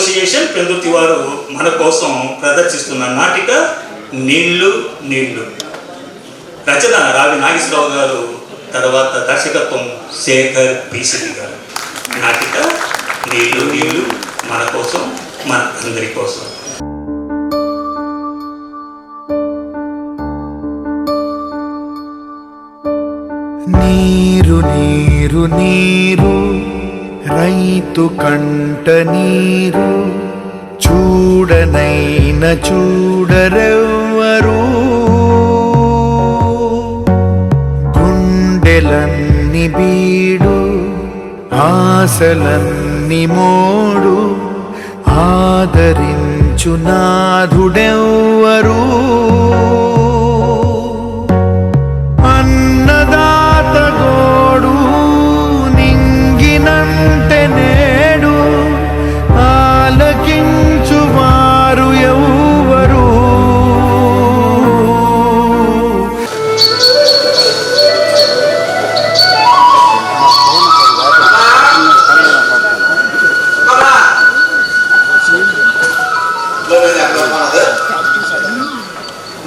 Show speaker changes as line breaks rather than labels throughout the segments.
Association Pendurthi వారు మన కోసం ప్రదర్శిస్తున్న నాటిక నీళ్లు నీళ్లు. రచన రావి నాగేశ్వరరావు గారు, తర్వాత దర్శకత్వం శేఖర్ పిసిడి గారు. నాటిక నీళ్లు నీళ్లు మన కోసం, మన అందరి కోసం.
నీరు నీరు నీరు రైతు కంట నీరు, చూడనైన చూడరెవ్వరు. గుండెలన్ని బీడు ఆశలన్ని మోడు, ఆదరించు నాథుడెవ్వరు. అన్నదాత గోడు నింగినంటే నేడు, ఆలకించు వారు ఎవ్వరు.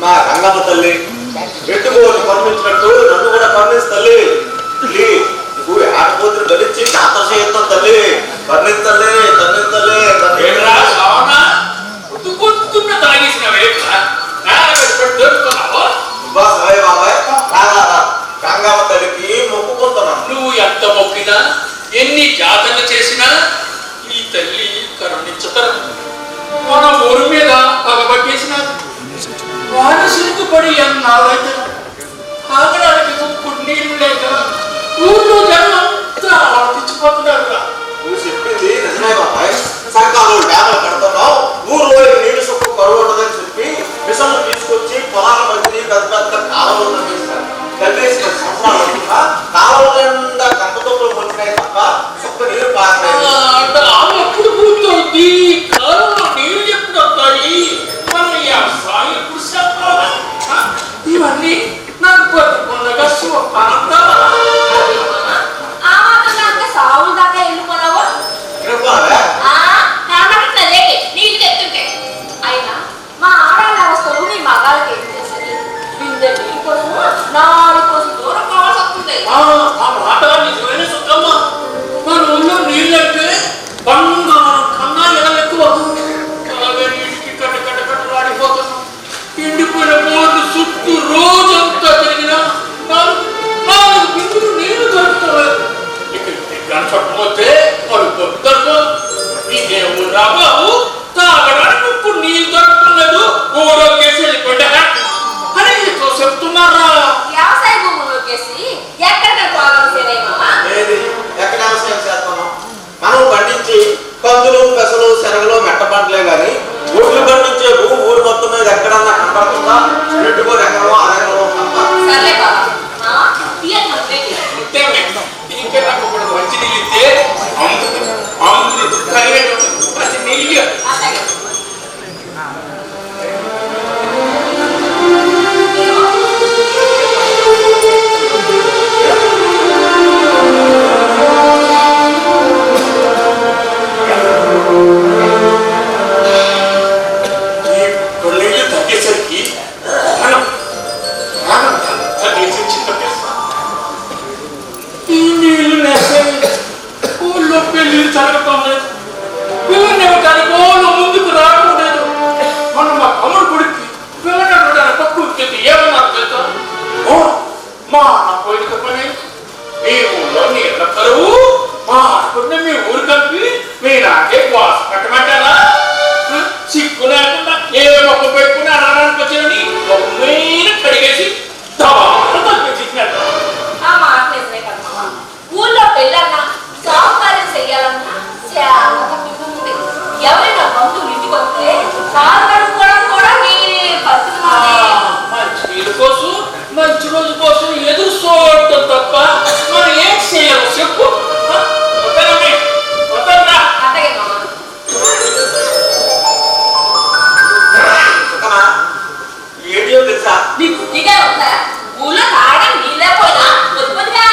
మా గంగమ్మ తల్లి పెట్టుకోని కరుణించినట్టు నన్ను కూడా కరుణించు తల్లి. నువ్వు ఆడపోతుని గడిచి జాతర చేస్తాం తల్లి. కరుణించలే కరుణించలే గంగమ్మ తల్లికి మొక్కుకుంటున్నాను.
నువ్వు ఎంత మొక్కినా ఎన్ని జాతరలు చేసినా ఈ తల్లి కరుణించతరం. మన ఊరి మీద పగబట్టేసిన వారు సిగ్గుపడి అన్నారైతే ఆగడానికి నీళ్ళు లేక ఊళ్ళో జనం అంతా తెచ్చిపోతున్నారు.
నువ్వు చెప్పింది నిజమే బాబాయ్. సర్కారు డ్యాములు కడుతున్నావు, ఊర్లో నీటి సుక్కు కరువు ఉండదని చెప్పి మిషన్లు తీసుకొచ్చి పొలాల మధ్య పెద్ద పెద్ద కాలువలు నిర్మిస్తారు. కట్టేసిన సంవత్సరాలు అవుతుందా కాలువల నిండా కంపతోపులు వచ్చినాయి తప్ప సుక్క నీరు
పారలేదు. ఎప్పుడు పూర్తవుద్ది? కాలంలో నీళ్ళు ఎప్పుడు వస్తాయి? మనం వ్యవసాయం ఎప్పుడు చెప్పాలా? ఇవన్నీ నాకు బతుకున్నగా
సాగులు దాకా వెళ్ళిపోనావా? నీళ్ళు తెస్తుంటే అయినా మా ఆడాళ్ళ అవస్థలు మీ మగాళ్ళకి ఏం చేసేది? బిందె నీళ్ళు కోసం 4 కోసం దూరం కావాల్సి వస్తుంది.
మాట నిజమైన సుఖమ్మ. మన ఊళ్ళో నీళ్ళంటే బంగారం కన్నా ఎలా ఎక్కువ. నీటికి కట్ట కట్ట కట్టలాడిపోతున్నాం. ఎండిపోయిన బోర్డు చుట్టూ రోజంతా తిరిగినా 4 బిందులు నీళ్లు దొరుకుతాయి. కనపడకపోతే వాడు దొరుకుతారు. ఇదే ఊరా బాబు, తాగడానికి ఇప్పుడు నీళ్ళు దొరకలేదు, ఊరోకేసి వెళ్ళిపోయా అని చెప్తున్నారా?
వ్యవసాయ భూముల్లోకేసి ఎక్కడికి
ఎక్కడ వ్యవసాయం చేస్తున్నాం? మనం పండించి కందులు పెసలు శనగలు మెట్ట పంటలే కానీ ఊళ్ళు పండించే భూమి ఊరు మొత్తం మీద ఎక్కడన్నా కనపడుతుందా? పెట్టుకొని ఎక్కడో అదెక్కడో
ఇంకే నాకు ఇప్పుడు మంచి నీళ్ళు ఇస్తే అమృతం మంచి నీళ్ళు. సిక్కు లేకుండా ఏ మొక్క పెట్టుకుని అనడానికి వచ్చేది కడిగేసి
ఊళ్ళో పెళ్ళన్నా సాహకార్యం చెయ్యాలన్నా చాలా తప్పిపోతుంది. ఎవరైనా బంధువులు ఇంటికి వస్తే కాలు కడుక్కోవడం కూడా నేనే
మంచి నీళ్ళ కోసం మంచి రోజు కోసం ఎదురు చూడటం తప్ప మనం ఏం చేయాలి చెప్పు?
ఊళ్ళో తాగడం నీళ్ళపోయినా పొద్దుగా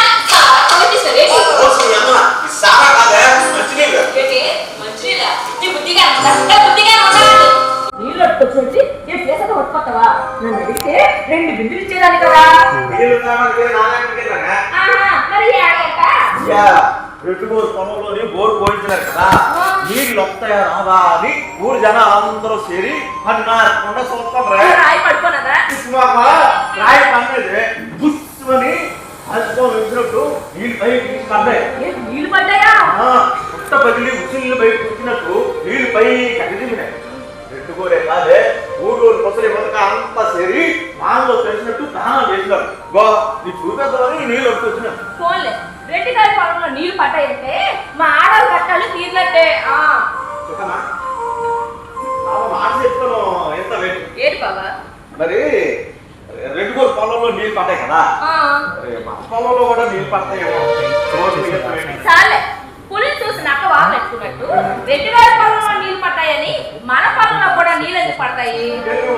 మంచినీళ్ళ నీ బుద్ధి బుద్ధిగా నీళ్ళు వచ్చి నేను చేసేది పట్టుకొస్తావా నన్ను అడిగితే 2 బిందులు ఇచ్చేదాన్ని కదా మరి
రెడ్డిగోరు పొలంలోని బోరు పోయించినారు కదా నీళ్ళు వస్తాయా రావా అని ఊరు జనాలు అందరూ చేరి అన్నారకుండా చూస్తాం
రాయి పడుకోనదా
రాయి పన్నది బుస్సుని అల్పం వేసినట్టు నీళ్ళు పైకి పడ్డాయి.
నీళ్ళు పడ్డాయా?
పుట్ట పగిలి ఉసిళ్ళు బయటకు వచ్చినట్టు నీళ్ళు పై కదిలిమినాయి. రెడ్డిగోరే కాదే ఊరు ముసలి మొదక అంతా చేరి మాలో తెలిసినట్టు దానం చేసినారు. గో నీ చూపెద్దామని నీళ్ళు వచ్చినారు.
ఫోన్లే రెడ్డి గారి పొలంలో నీళ్లు పట్టాయంటే మా ఆడవాళ్ళు కట్టాలు తీరినట్టే.
మాట చెప్తాను ఎంత
ఏంటి బాబా?
మరి రెడ్డిగోరు పొలంలో నీళ్ళు పడ్డాయి కదా మా పొలంలో కూడా నీళ్ళు పడతాయేమో.
చాలే పులిని చూసి నక్క వారు పెట్టుకున్నట్టు రెడ్డి గారి పొలంలో నీళ్లు పట్టాయని మన పొలంలో కూడా నీళ్ళు ఎందుకు పడతాయి?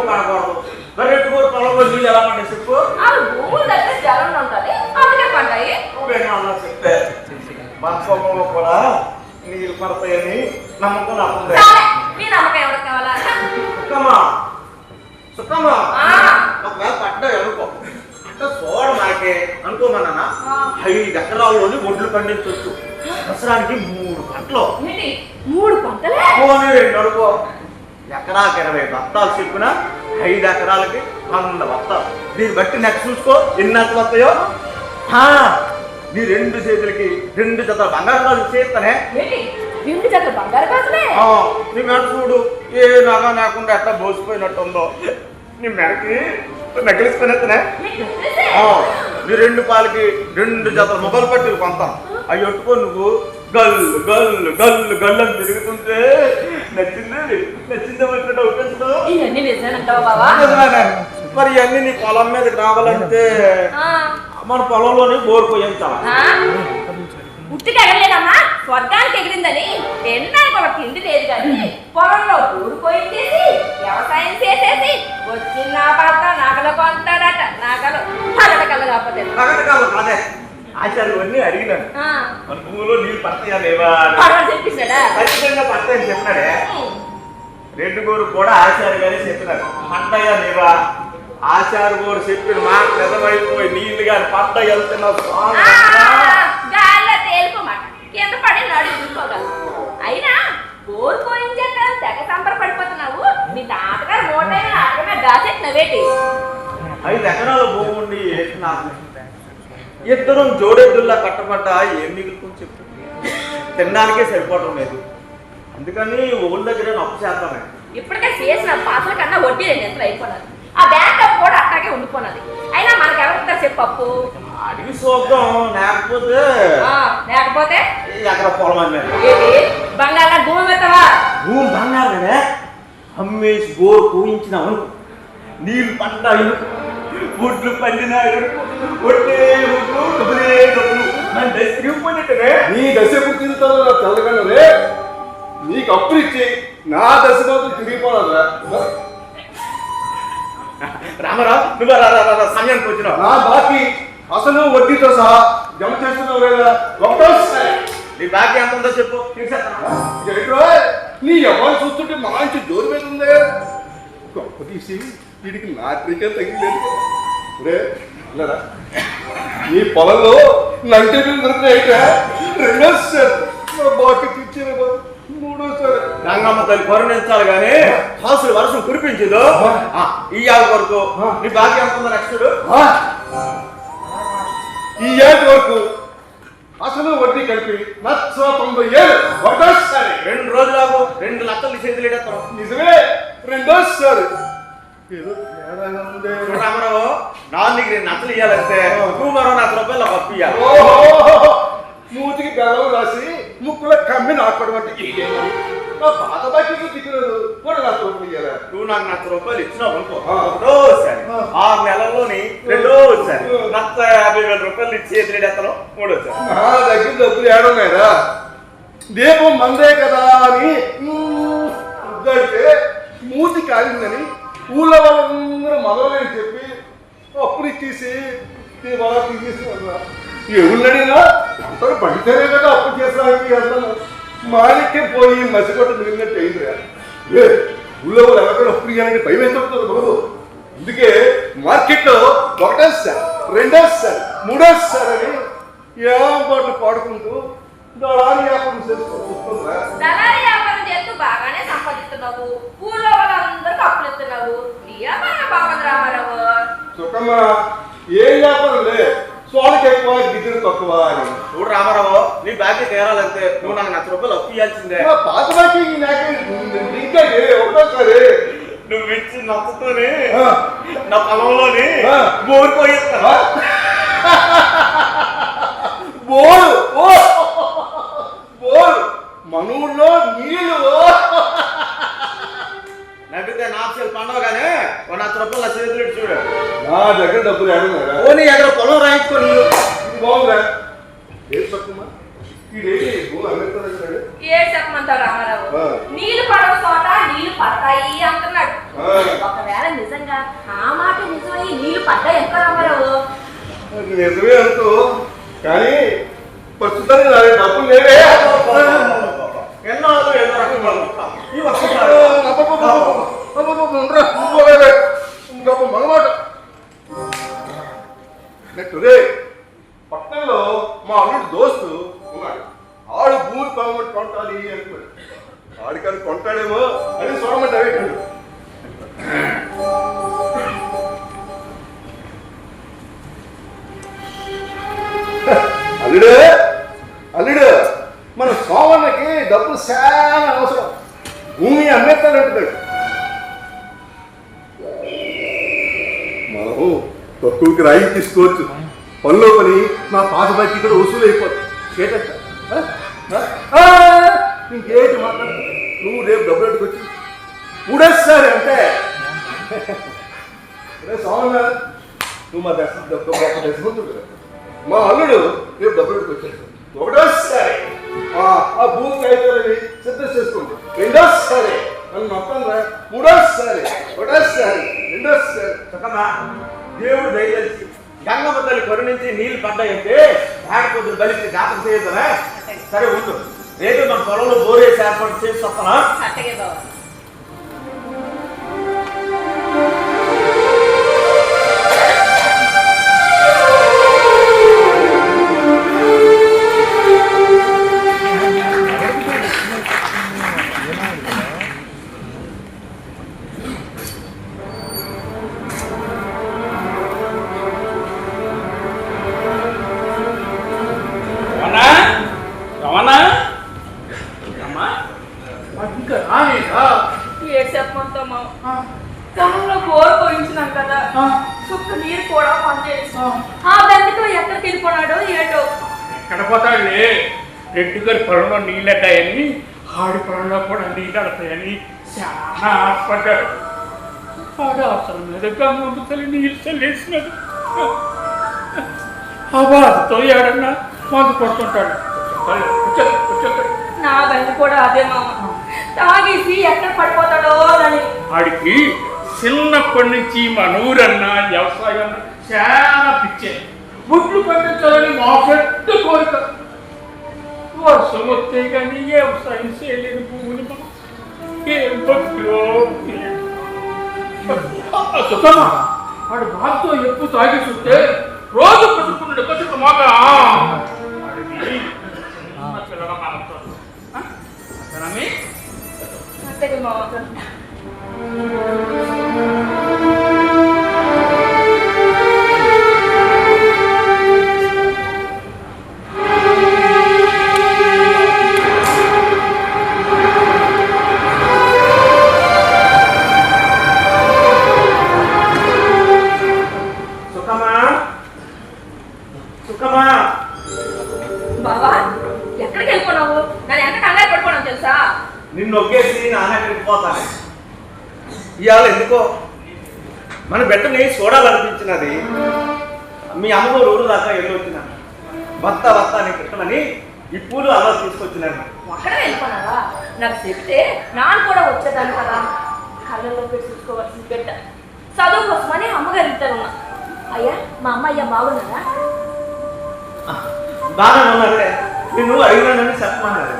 పడకూడదు. మరి రెడ్డిగోరు పొలంలో నీళ్ళు ఎలా పడ్డాయి చెప్పు.
అవి భూముల దగ్గర జలం ఉంటుంది అందుకే పడ్డాయి.
చెప్తే మన పొలంలో కూడా నీళ్ళు పడతాయని నమ్మకం నాకుంది.
నీ నమ్మకం ఎవరికి కావాలా?
సుఖమా ఒకవేళ పడ్డాయి అనుకో అంటే చూడ మనకి అనుకోమన్నా 5 ఎకరాల్లోని ఒడ్లు పండించవచ్చు. సంవత్సరానికి 3 పంటలు.
3 పంటలే?
2 అనుకో ఎకరాకి 20 బత్తాలు చెప్పిన 5 ఎకరాలకి 100 బత్తాలు. దీన్ని బట్టి నెక్స్ట్ చూసుకో ఎన్ని అట్లు వస్తాయో. నీ 2 చేతులకి 2 జతల బంగారు గాజులు చేస్తానే.
2 జతల బంగారు గాజులే?
నీ మెడ చూడు ఏ నగ లేకుండా ఎట్లా బోసిపోయినట్టు ఉందో. నీ మెడకి నగిలిసిపోయినట్టునే. నీ 2 పాలకి 2 జతల మొగలు పట్టి కొంతాం. అవి ఒట్టుకో నువ్వు గల్లు గల్లు గల్లు గల్లు అని తిరుగుతుంటే నచ్చిందేమంటే అవుతుంది.
ఇవన్నీ నిజమేనంటావా బావా?
మరి ఇవన్నీ నీ పొలం మీదకి రావాలంటే మన పొలంలోనే బోరు పోయించాలి.
ఉట్టికి ఎగరలేదమ్మా స్వర్గానికి ఎగిరిందని తినడానికి ఒక తిండి లేదు కానీ పొలంలో బోరు పోయించేసి వ్యవసాయం చేసేసి వచ్చిన భర్త నగలు కొంటాడట. నగలు పగట కళ్ళ కాకపోతే
అదే ఆచార్యువన్నీ అడిగినాను మన భూమిలో నీళ్ళు పడతాయా లేవా
చెప్పేశాడా?
ఖచ్చితంగా పడతాయని చెప్పినాడే. రెడ్డిగోరు కూడా ఆచార్య గారే చెప్పినారు పడ్డాయా లేవా. ఆచార్య గోరు చెప్పిన మాట నిజమైపోయి నీళ్లు కానీ పడ్డ వెళ్తున్నావు
గాల్లో తేలిపోమాట కింద పడి నడు చూసుకోగలరు. అయినా బోరు పోయించేస్తాను తెగ సంబరపడిపోతున్నావు. మీ తాతగారు 150 దాచెట్టినవేటి?
5 ఎకరాల భూమి ఉండి ఇద్దరం జోడెద్దుల్లా కట్టబడ్డా ఏం మిగులుతుంది చెప్పు. తినడానికే సరిపోవడం లేదు. అందుకని ఊళ్ళ దగ్గర అప్పు చేద్దామే.
ఇప్పటికే చేసిన పాత్ర కన్నా వడ్డీ 2 ఎంతలు అయిపోయినది. ఆ బ్యాంక్ అప్పు కూడా అట్టాగే ఉండిపోయినది. అయినా మనకు ఎవరిస్తారు చెప్పు అప్పు?
అడిగి చూద్దాం.
లేకపోతే
ఎకరా పొలం
బంగాళ భూమి పెడతావా?
భూమి బంగాళనే అమ్మేసి బోరు పూయించినావు. నీళ్ళు పడ్డాయి ఒడ్లు పండినాడు ఒడ్డే ఒడ్లు డబ్బులే డబ్బులు నన్ను దశ తిరిగిపోయినట్టునే.
నీ దశ పుట్టినతో తెలగలరే నీకు అప్పులు ఇచ్చి నా దశ మాత్రం తిరిగిపోదా.
రామారావు నువ్వు సమయానికి వచ్చినావు.
నా బాకీ అసలు వడ్డీతో సహా జమ చేస్తున్నావు లేదా? ఒకటోసారి
నీ బాకీ ఎంత ఉందో చెప్పు.
నీ ఎవరు చూస్తుంటే మంచి జోరు మీద ఉందే. గొప్ప తీసి వీడికి నాట్రికే తగిలేదు రే. నీ పొలంలో నంటి దొరికితే 2సారి బాకీ తెచ్చిన 3సారి
రంగమ్మ తల్లి కరుణించాలి కానీ హాసులు వర్షం కురిపించదు. ఈ ఏళ్ళ వరకు నీ బాకీ ఎంత ఉందో నెక్స్ట్
ఈ ఏడు వరకు అసలు వడ్డీ కలిపి 190,000 ఒకటోసారి.
2 రోజులకు 2 లక్షలు చేతులేడతారు.
నిజమే 2సారి. ఏదో తేడాగా ఉంది.
రామారావు నాన్నకి 2 లక్షలు ఇవ్వాలంటే నువ్వు మరో 1,00,000 రూపాయలు నాకు ఇవ్వాలి.
మూతికి బెల్లం రాసి ముక్కులో కమ్మి నాకూడమంటే నా పాత బాకీకి దిక్కులేదు. 1,00,000 రూపాయలు ఇవ్వాలి.
నువ్వు నాకు 1,00,000 రూపాయలు ఇచ్చినావు అనుకో ఒకటోసారి 6 నెలల్లోని 2సారి 1,50,000 రూపాయలు ఇచ్చి చేతులేడతాను 3సారి.
నా దగ్గర డబ్బులు ఏడున్నాయిరా. దీపం మందే కదా అని ఉద్దడితే మూతి కాలిందని ఊళ్ళో వాళ్ళందరూ మొదలని చెప్పి అప్పులు ఇచ్చేసి వాళ్ళ తీసేసి ఎవరినడినా అందరూ పడితేనే కదా అప్పు చేస్తానికి వెళ్తాను. మాలిక్యం పోయి మసిగొట్ట మిగిలినట్టు అయిందిరా. ఊళ్ళో వాళ్ళు ఎవరికైనా అప్పుడు ఇవ్వాలంటే భయం ఎంత అవుతుంది బాబు. అందుకే మార్కెట్లో ఒకటోసారి రెండోసారి మూడోసారి అని ఏం పాటలు పాడుకుంటూ దళారీ వ్యాపారం చేసుకుంటుందా.
దళారీ వ్యాపారం చేస్తూ బాగానే సంపాదిస్తున్నావు, ఊళ్ళో వాళ్ళందరికీ అప్పులు ఇస్తున్నావు. ఈ వ్యాపారం బాగుంది రామారావు.
సుఖమ్మ ఏం వ్యాపారం లే, సోళ్ళకి ఎక్కువ గిద్దరు తక్కువ అని.
చూడు రామారావు, నీ బాకీ తీరాలంటే నువ్వు నాకు ₹1,00,000 అప్పు ఇవ్వాల్సిందే.
నా పాత బాకీ నాకే ఇంకా ఒకటోసారి
నువ్వు ఇచ్చి నచ్చుతూనే నా పొలంలోని బోరు పోయిస్తా.
బోరు బోరు మన ఊళ్ళో నీళ్ళు
నవ్వితే నాప్సలు పండవగానే ₹1,00,000 నా చేతులు చూడు.
నా దగ్గర డబ్బులు ఏడున్నారా?
ఓనీ ఎక్కడ పొలం రాయించుకొని
ఇది బాగుందా? ఏం తక్కువ ఈడేంటి భూమి అమెరికా
ఏడు చెప్పమంటావు రామారావు? నీళ్లు పడవ చోట నీళ్లు పడతాయి అంటున్నాడు. ఒకవేళ నిజంగా ఆ మాట నిజమై నీళ్లు పడ్డాయి ఎంత రామారావు?
నిజమే అనుకో, కానీ ప్రస్తుతానికి నా దగ్గర డబ్బులు లేవే.
ఎన్నో ఏదో రకంగా
మగమాట నెట్టురే. పట్టణంలో మా అల్లుడు దోస్తు ఉన్నాడు. ఆడు భూమి కొనమని కొంటాలి అనుకున్నాడు. ఆడికాని కొంటాడేమో అని చూడమంటే అవేటాడు. అల్లుడు అల్లుడు మన సోమన్నకి డబ్బులు చాలా అవసరం. భూమి అమ్మేస్తానంటున్నాడు. మనం తక్కువకి రాయి తీసుకోవచ్చు. పనిలో పని నా పాత బాకీ కూడా వసూలు అయిపోతుంది. చేటంట ఇంకేంటి మాట్లాడు. నువ్వు రేపు డబ్బులు ఎట్టుకొచ్చి మూడేసారి అంటే సోమన్న నువ్వు మా దర్శనం మా అల్లుడు రేపు డబ్బులు ఎట్టుకొచ్చాడు. ఒకటోసారి ఆ భూమి కాగితాలని సిద్ధం చేసుకోండి. రెండోసారి నన్ను మొత్తం మూడోసారి ఒకటోసారి రెండోసారి.
సుఖమా, దేవుడు దయచేసి గంగమ్మ తల్లి కరుణించి నీళ్లు పడ్డాయంటే లేకపోతే బలికి జాతర చేయొద్దా? సరే ఉండు, రేపు మన పొలంలో బోరేసి ఏర్పాటు చేసి వస్తానా?
అట్టగే బావ. ఏడు చెప్పమంటావు మా పొలంలో బోర్ పోయించినాం కదా, చుక్క నీరు కూడా పనిచేసి ఆ బండితో ఎక్కడికి వెళ్ళిపోనాడో ఏటో.
ఎక్కడ పోతాడులే, రెడ్డి గారి పొలంలో నీళ్ళు అడ్డాయని ఆడి పొలంలో కూడా నీళ్ళు అడతాయని చాలా ఆశపడ్డాడు. ఆడు అవసరం మీద గంగమ్మ తల్లి నీళ్ళు చల్లేసినాడు. ఆ బాధతో ఏడన్నా మందు కొడుతుంటాడు.
నా బండి కూడా అదే మామ, తాగేసి ఎక్కడ పడిపోతాడో అని.
ఆడికి చిన్నప్పటి నుంచి మన ఊరన్నా వ్యవసాయం చాలా పిచ్చే. గుడ్లు పండించాలని మా పెద్ద కోరిక. వర్షం వస్తే కానీ వ్యవసాయం చేయలేని భూములు మనం ఏం భక్తిలో సుఖమా. వాడు బాధతో ఎప్పుడు తాగి చూస్తే రోజు పట్టుకున్నాడు కట్టుకు మాక పిల్లల మనతో
అంతే మామ. బాబా ఎక్కడికి వెళ్ళిపోనావు? నన్ను ఎంత కంగారు పడిపోవడం తెలుసా?
నిన్ను ఒగ్గేసి నాన్న ఎక్కడికి పోతాను. ఇవాళ ఎందుకో మన బిడ్డని చూడాలనిపించినది. మీ అమ్మగారు రోజు దాకా వెళ్ళొచ్చినా భర్త భర్త అని పెట్టమని ఈ పూలు అలా తీసుకొచ్చినాను.
అక్కడ వెళ్ళిపోనావా? నాకు చెప్తే నాన్న కూడా వచ్చేదాన్ని కదా. కళ్ళల్లో పెట్టి చూసుకోవాల్సిన బిడ్డ చదువు కోసమని అమ్మగారు ఇద్దరు ఉన్నా. అయ్యా మా అమ్మ బాగున్నారా?
బాగా ఉన్నారే, నిన్ను అడిగినానని చెప్పమన్నారు.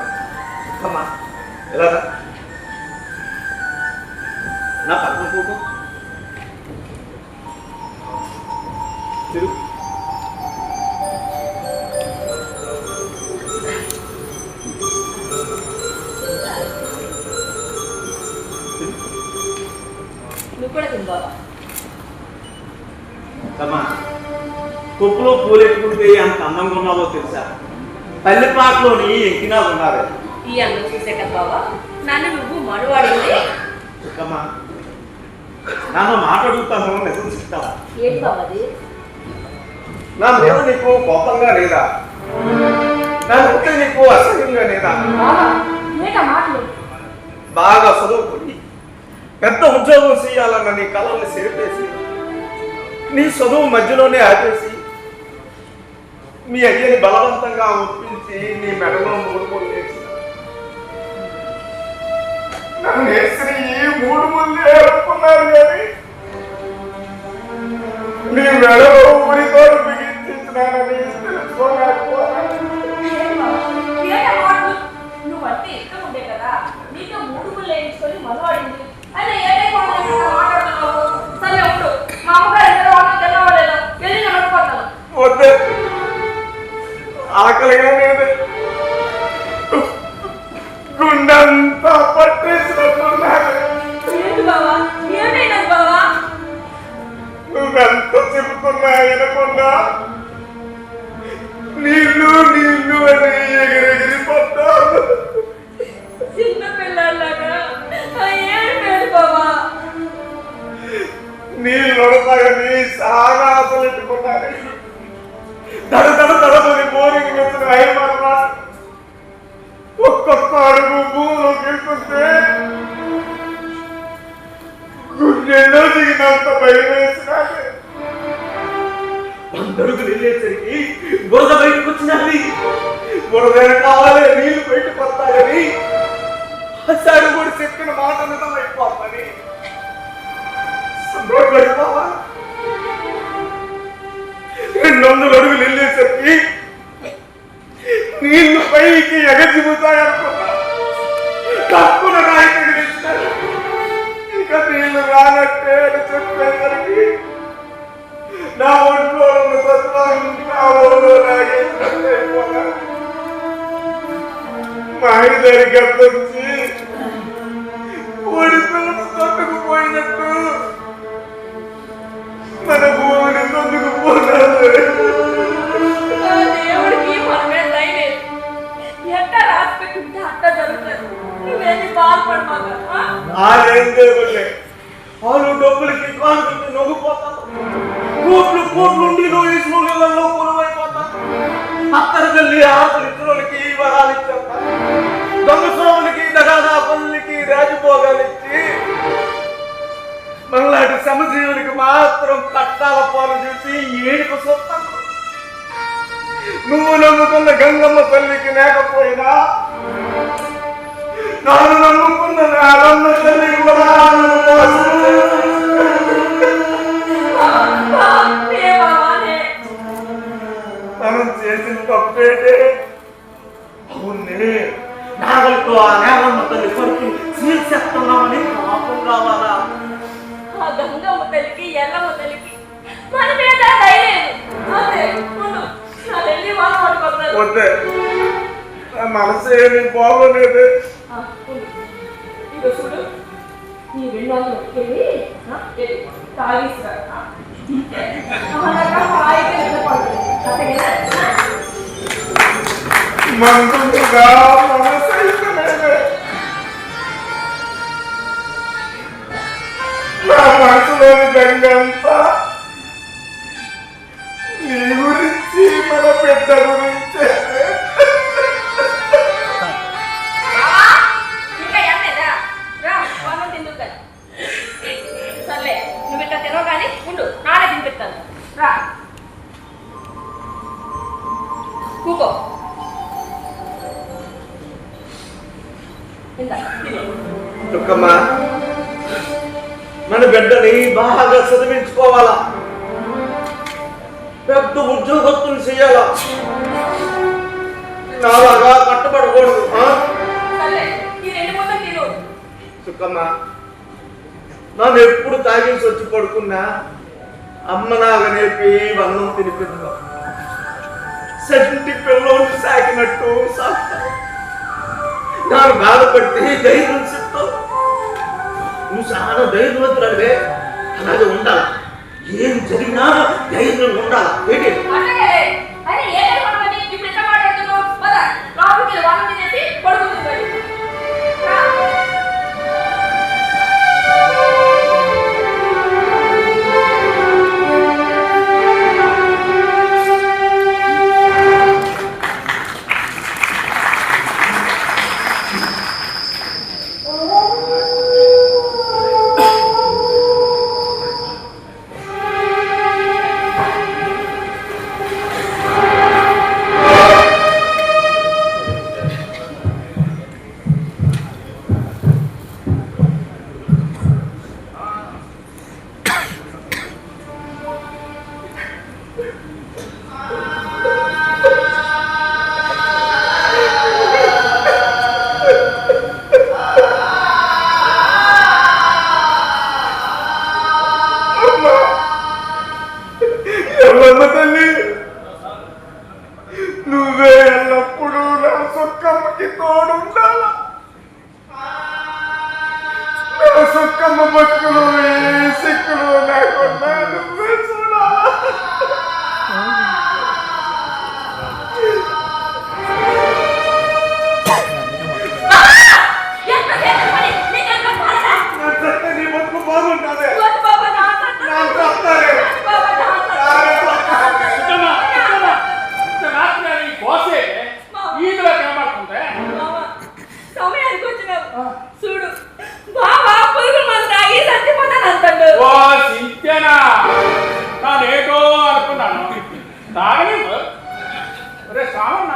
అమ్మా ఎలాగా నా పక్కన కూకో తిరుగు.
నువ్వు కూడా తిను బాబా.
అమ్మా కొప్పులో పూలెట్టుకుంటే ఎంత అందంగా ఉన్నావో తెలుసా? పల్లెపాకులోని ఎక్కినా ఉన్నావే.
ఈ అందం చూసే కదా బాబా నన్ను నువ్వు మనవాడింది.
అమ్మా నాన్న మాట్లాడుతాను, నిజం చెప్తావా?
ఏంటి బాబా అది?
నా మీద నీకు కోపంగా లేదా? నా ఉంటే నీకు అసహ్యంగా లేదా?
బాబా ఏంటా మాటలు?
బాగా చదువుకొని పెద్ద ఉద్యోగం చేయాలన్న నీ కళల్ని చెరిపేసి నీ చదువు మధ్యలోనే ఆపేసి మీ అయ్యని బలవంతంగా ఒప్పించి నీ మెడలో 3 ముళ్ళు వేసిన నన్ను వేసిన ఈ 3 ముళ్ళు ఏరుకున్నారు కానీ నీ మెడలో ఊరితో బిగించినానని తెలుసుకోలేకపోయాను.
నువ్వంటే ఇష్టం ఉండే కదా, నీతో 3 ముళ్ళు వేయించుకొని మనవాడింది. అదే ఏడే మాట్లాడుతున్నావు. సరే ఇప్పుడు మా అమ్మగారు ఎంత వాళ్ళు తెల్లవాడలేదు వెళ్ళి నడుపుకుంటాను.
వద్దే ఆకలిగా లేదు, గుండంతా పట్టేసినట్టున్నాను.
ఏంటి బావా ఏమైనా బావా?
నువ్వెంత చెబుతున్నా వినకుండా నీళ్ళు నీళ్ళు అని ఎగిరెగిరిపోతావు.
చిన్న పిల్లలాగా ఏడు బావా.
నీళ్ళు ఉడతాయని చాలా ఆశలెట్టుకున్నాను. తడతడని బోరింగ్ వచ్చిన అయిమన్నా ఒక్కొక్క అడుగు భూమిలోకి వెళ్తుంటే గుండెల్లో దిగినంత భయం వేసినాను. 100 అడుగులు వెళ్ళేసరికి బురద బయటకు వచ్చినది. బురద కావాలి, నీళ్లు బయటకు వస్తాయని అసలు కూడా చెప్పిన మాట నిజం అయిపోతాని సంబరపడిపోవాలి. 200 అడుగులు వెళ్ళేసరికి నీళ్లు పైకి ఎగజిముతాయనుకున్నా తప్పున నాయకుడు ఇచ్చారు. ఇంకా నీళ్లు రానట్టే అని చెప్పేసరికి నా ఒంట్లో ఉన్న సత్వం నా ఊళ్ళో లాగేసినట్టయిపోయాను. మా ఇద్దరి గద్దొచ్చి ఓడి పిల్లలు తొట్టుకుపోయినట్టు మన భూమిని తొందుకుపోతారు.
దేవుడికి మన మీద దయ లేదు. ఎట్ట రాసి పెట్టుంటే అట్ట జరుగుతుంది. నువ్వేది బాధపడమాక.
ఆలేం దేవుళ్ళే, వాళ్ళు డబ్బులకి కానుకకి నొగ్గిపోతారు. కోట్లు కోట్లు ఉండి ఇసులో నీళ్ళల్లో కొనువైపోతారు. అత్తరు తల్లి ఆటలు ఇతరులకి వరాలు ఇచ్చేస్తారు. దొంగ స్వాములకి దగాదా పనులకి రాజభోగాలు ఇచ్చి మనలాంటి శ్రమజీవులకి మాత్రం కట్టాల పాలు చూసి ఏడుపు సొత్తాను. నువ్వు నమ్ముకున్న గంగమ్మ తల్లికి లేకపోయినా నాను నమ్ముకున్న నాగమ్మ తల్లి కూడా మనం చేసిన తప్పేటే. అవునే నాగలతో ఆ నాగమ్మ తల్లి కొడుకు చీల్చేస్తున్నామని పాపం కావాలా?
ఆ గంగమ్మ తల్లికి ఎల్లమ్మ తల్లికి మన మీద దయ లేదు. అదే ఉండు, నా వెళ్ళి వాళ్ళు పడుకోతారు.
వద్దే, నా మనసు ఏమి బాగోలేదు.
ఇక చూడు, నీ 200 వెళ్ళి తాగిస్తా
మనసుగా మనసు అయిపోలేదు. నా మనసులోని గంగంతా నీ గురించి మన పెద్ద గురించి.
ఇంకా ఏమేదా రా మనం తిందు కదా. సర్లే నువ్వు ఇట్లా తినవు కానీ ఉండు, నానే తినిపిస్తాను. రా కూకో.
దుఃఖమ్మా, మన బిడ్డని బాగా చదివించుకోవాలా, పెద్ద ఉద్యోగస్తులు చేయాలా, నాలాగా కట్టబడకూడదు.
సర్లే ఈ 2 ముద్దలు తిను.
దుఃఖమ్మా, నన్ను ఎప్పుడు తాగేసి వచ్చి పడుకున్నా అమ్మ నాకు నేర్పి అన్నం తినిపించడం సంటి పిల్లలు సాకినట్టు నాకు బాధపడితే ధైర్యం చెప్తావు. నువ్వు చాలా ధైర్యవంతురాలే, అలాగే ఉండాలి. ఏం జరిగినా ధైర్యం ఉండాలి. ఏంటి తల్లి, నువ్వే ఎల్లప్పుడూ నా సొక్కమ్మకి తోడుండాల. నా సొక్కమ్మ బతుకులు ఏ సిక్కులు లేకుండా నువ్వే చూడాల. నీ బతుకు బాగుంటుంది.
సమయానికి వచ్చినావు చూడు, బాబా పురుగులు మన తాగి చచ్చిపోతానంటాడు.
నేటో అనుకున్నాను తాగని రే సామన్న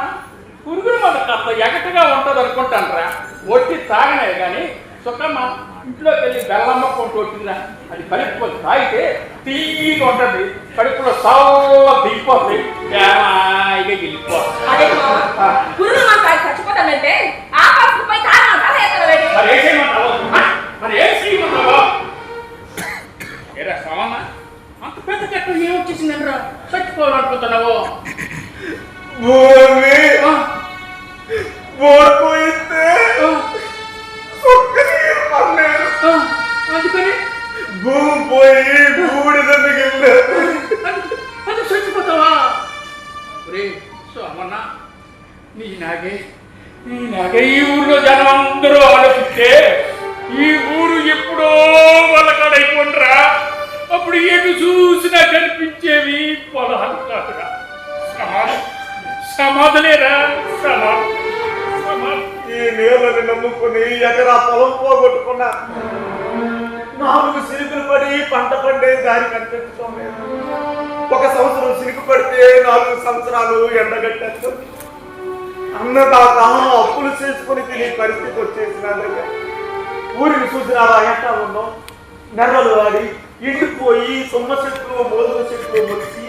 పురుగుల మంద కాస్త ఎగటగా ఉంటుంది అనుకుంటానరా. ఒట్టి తాగనే కానీ సుఖమ్మ ఇంట్లోకి వెళ్ళి బెల్లమ్మ కొంటూ వచ్చిందా, అది కలుపుకొని తాగితే తీగా ఉంటుంది, కడుపులో సౌ దిగిపోతుంది, ఇక వెళ్ళిపోతుంది.
అదే పురుగులు మన తాగి చచ్చిపోతానంటే ఆ పసుపుపై
మరి ఏం చేయమంటావు? మరి ఏం చేయమంటావు? ఏరా సామన్న అంత పెద్ద చెట్టు ఏమొచ్చేసిందంటరా చచ్చిపోవాలనుకుంటున్నావు?
భూమి ఓడిపోయితే
అందుకని
భూమి పోయి బూడిద మిగిలింది.
అది చచ్చిపోతావా? రే సోమన్న, నీ నాగే ఈ ఊర్లో జనం అందరూ ఆలోచిస్తే ఈ ఊరు ఎప్పుడో వాళ్ళకాడైపోండ్రా. అప్పుడు ఎటు చూసినా కనిపించేవి పొలాలు కాదురా, సమాధులేరా, సమాధి.
ఈ నేలని నమ్ముకుని ఎకరా పొలం పోగొట్టుకున్నా. 4 సినుకులు పడి పంట పండే దారి కనిపించడం లేదు. 1 సంవత్సరం సినుకు పడితే 4 సంవత్సరాలు ఎండగట్టేస్తుంది. అన్నదాకా అప్పులు చేసుకుని తినే పరిస్థితి వచ్చేసినది. ఊరిని చూసినారా ఎట్టా ఉన్నాం? నెర్రలు వాడి ఎండిపోయి సొమ్మ చెట్లు మోదుల చెట్లు వచ్చి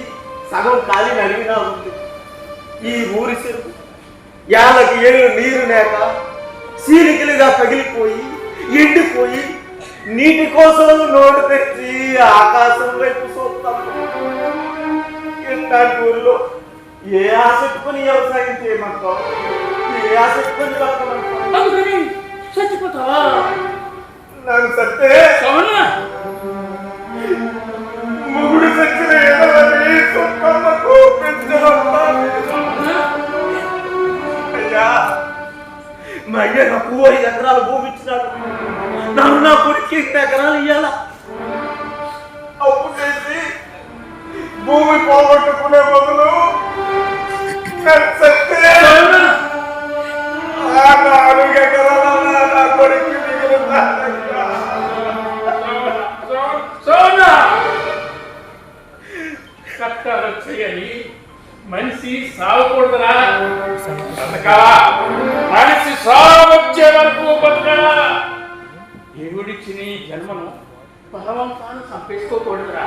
సగం ఖాళీ అడిగినా ఉంది. ఈ ఊరి చెరుకు ఏళ్ళకి ఏళ్ళు నీరు లేక సీలికలుగా పగిలిపోయి ఎండిపోయి నీటి కోసం నోటు తెచ్చి ఆకాశం వైపు చూస్తాం. ఇట్లాంటి ఊరిలో ఏ ఆసక్తిని వ్యవసాయం చేయమంటావు? ఏ ఆసక్తిని బతకమంటావు?
చచ్చిపోతావా?
నాకు సత్తే ముగుడు చచ్చిన ఎదలని సుఖమ్మకు పెంచడం. అయ్యా, మా అయ్య నాకు 5 ఎకరాల భూమి ఇచ్చినాడు. నన్ను నా కొడుకు 8 ఎకరాలు ఇయ్యాల. అప్పు చేసి భూమి పోగొట్టుకునే బదులు సత్తే 4 ఎకరాల నా కొడుకు
కష్టాలు వచ్చాయని మనిషి సాగకూడదురా, మనిషి సాగు వచ్చే వరకు బతకాలా. దేవుడిచ్చిన జన్మను బలవంతాన్ని చంపేసుకోకూడదురా.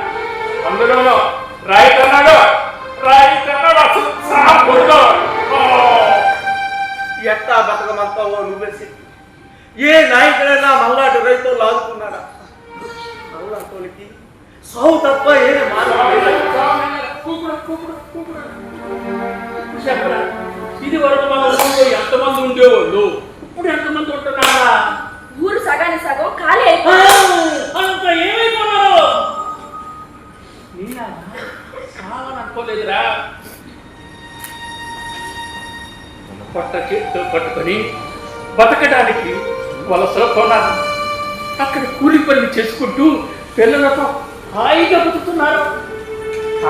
అందులోనూ రైతన్నాడు అసలు సాగకూడదు.
ఎట్టా బతకమంతావో నువ్వే చెప్పి. ఏ నాయకుడైనా మల్లాటి రైతు లాదుకున్నాడా? సావు తప్ప ఏమి మార్గం లేదు.
చెప్పరా, ఇది వరకు మన ఊళ్ళో ఎంతమంది ఉండేవాళ్ళు, ఇప్పుడు ఎంతమంది ఉంటున్నారా?
ఊరు సగానికి సగం ఖాళీ అయిపోయింది.
అంత ఏమైపోయినారు? అనుకోలేదురా. పట్ట చేతితో పట్టుకొని బతకడానికి వలసలో కొన్నారు. అక్కడ కూలి పనులు చేసుకుంటూ పిల్లలతో హాయిగా బతుకుతున్నారు.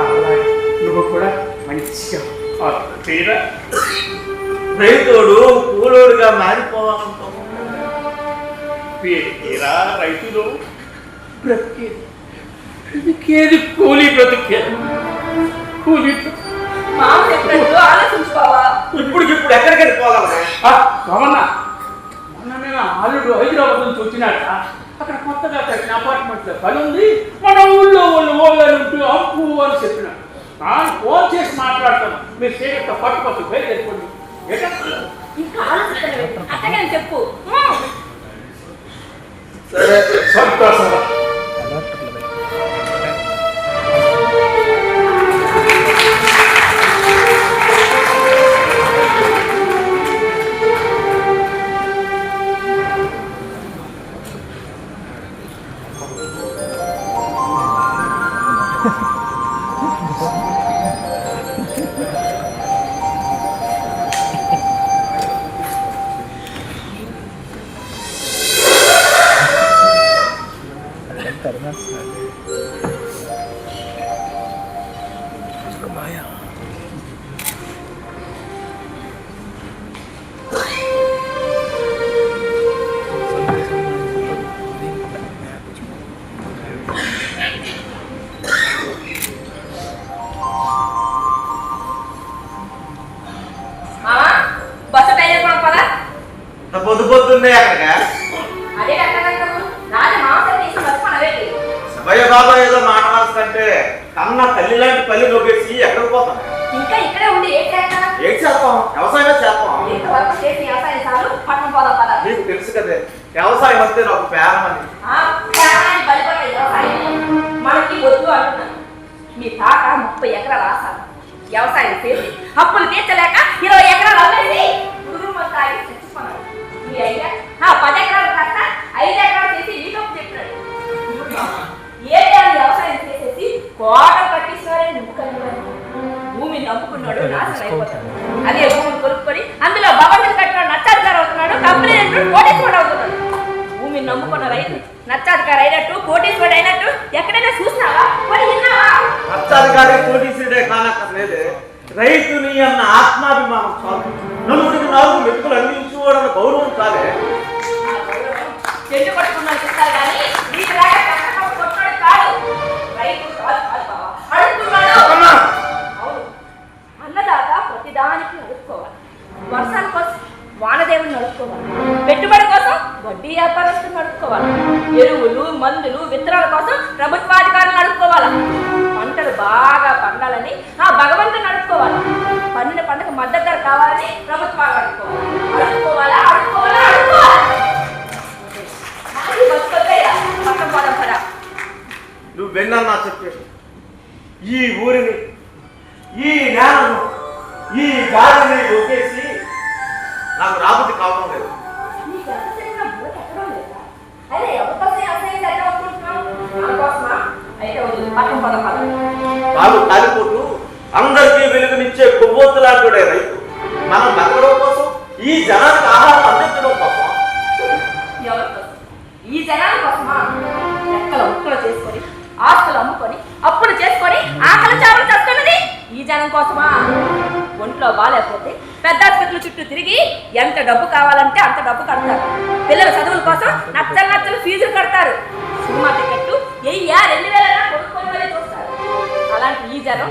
అలాగే నువ్వు కూడా మంచిగా తీరా
రైతుడు కూలోడుగా మారిపోవాలనుకో.
తీరా రైతులు బ్రతికేది కూలీ బ్రతికేది కూలీ.
మామ చెప్పినట్టు ఆలోచించుకోవా.
ఇప్పుడు ఎక్కడికి వెళ్ళిపోగలరా?
రమన్నా, మొన్న నేను ఆల్రెడీ హైదరాబాద్ నుంచి వచ్చినాక అక్కడ కొత్తగా కట్టిన అపార్ట్మెంట్లో పని ఉంది, మన ఊళ్ళో వాళ్ళు ఉంటూ అప్పు అని చెప్పినాడు. ఫోన్ చేసి మాట్లాడతాను, మీరు సేగట్ట పట్టుకొచ్చి బయలుదేరిపోండి.
ఇంకా ఆలోచిస్తాను, అట్టగా చెప్పు.
సరే
సంతోషం.
బస్సు బయలుదేరిపోవడం పదా.
పొద్దు పొద్దున్నే అక్కడికా?
అదే అట్టగంటాము. రాజు మాంసం తీసి మర్చిపోనవేంటి?
శివయ్య బాబా ఏదో మాట మనసుకంటే కన్న తల్లి లాంటి పల్లి నొక్కేసి ఎక్కడికి పోతాం?
ఇంకా ఇక్కడే ఉండి ఏం చేస్తా?
ఏం చేస్తాం? వ్యవసాయమే చేస్తాం.
ఇంతవరకు చేసి వ్యవసాయం చాలు, పట్టణం పోదాం పదా.
నీకు తెలుసు కదే, వ్యవసాయం అంటే నాకు పేరం అని.
ప్రాణాన్ని బలిపడే వ్యవసాయం మనకి వద్దు అంటున్నాను. మీ తాత 30 ఎకరాలు రాశాను. వ్యవసాయం చేసి అప్పులు తీర్చలేక 20 ఎకరాలు అమ్మేసి పురుగులు మందు తాగి చచ్చిపోన్నాడు. మీ అయ్యా 10 ఎకరాలు కాస్త 5 ఎకరాలు చేసి నీకు చెప్పినాడు. ఏడాది వ్యవసాయం చేసేసి కోట పట్టిస్తారే నమ్ముకున్నాడు. భూమిని నమ్ముకున్నాడు, నాశనం అయిపోతాడు. అదే భూమిని కొనుక్కొని అందులో భవనం కట్టిన నచ్చాధికారి అవుతున్నాడు, కంపెనీ కోటేశ్వరుడు అవుతున్నాడు. భూమిని నమ్ముకున్న రైతు నచ్చాధికారి అయినట్టు, కోటేశ్వరుడు అయినట్టు ఎక్కడైనా చూసినావా? మరి విన్నావా?
నచ్చాధికారి కోటీశ్వరుడే కానక్కర్లేదే, రైతుని అన్న ఆత్మాభిమానం చాలు. నలుగురికి 4 మెతుకులు అందించుకోవడం గౌరవం చాలే.
చెట్టు పట్టుకున్నాను చూస్తారు కానీ వీటిలాగా కష్టపడి కొట్టాడు కాదు. రైతు కాదు కాదు బావా, అడుగుతున్నాడు. అవును, అన్నదాత ప్రతిదానికి అడుక్కోవాలి. వర్షాల కోసం వానదేవుని నడుపుకోవాలి, పెట్టుబడి కోసం వడ్డీ వ్యాపారస్తులు నడుపుకోవాలి, ఎరువులు మందులు విత్తనాల కోసం ప్రభుత్వాధికారులు నడుపుకోవాలి, పంటలు బాగా పండాలని భగవంతుని నడుపుకోవాలి, పండిన పంటకు మద్దతు ధర కావాలని ప్రభుత్వాలు నడుపుకోవాలి. అడుక్కోవాలా అడుక్కోవాలా అడుక్కోవాలి.
నువ్వు విన్నా చెప్పేసి ఈ ఊరిని, ఈ నేలను, ఈ గాలిని ఒకేసి నాకు రాబుద్ది కావడం లేదు. కాదు కాలిపోతూ అందరికీ వెలుగునిచ్చే కొవ్వొత్తు లాంటిడే రైతు. మనం బతకడం కోసం, ఈ జనానికి ఆహారం అందించడం కోసం.
ఈ జనాల కోసమా? రెక్కల ముక్కలు చేసుకొని, ఆస్తులు అమ్ముకొని, అప్పులు చేసుకొని ఆకలి చావులు చస్తున్నది ఈ జనం కోసమా? ఒంట్లో బాగాలేకపోతే పెద్ద ఆసుపత్రుల చుట్టూ తిరిగి ఎంత డబ్బు కావాలంటే అంత డబ్బు కడతారు. పిల్లల చదువుల కోసం నచ్చలు ఫీజులు కడతారు. సినిమా టికెట్లు 1000-2000 కొనుక్కొని మళ్ళీ చూస్తారు. అలాంటి ఈ జనం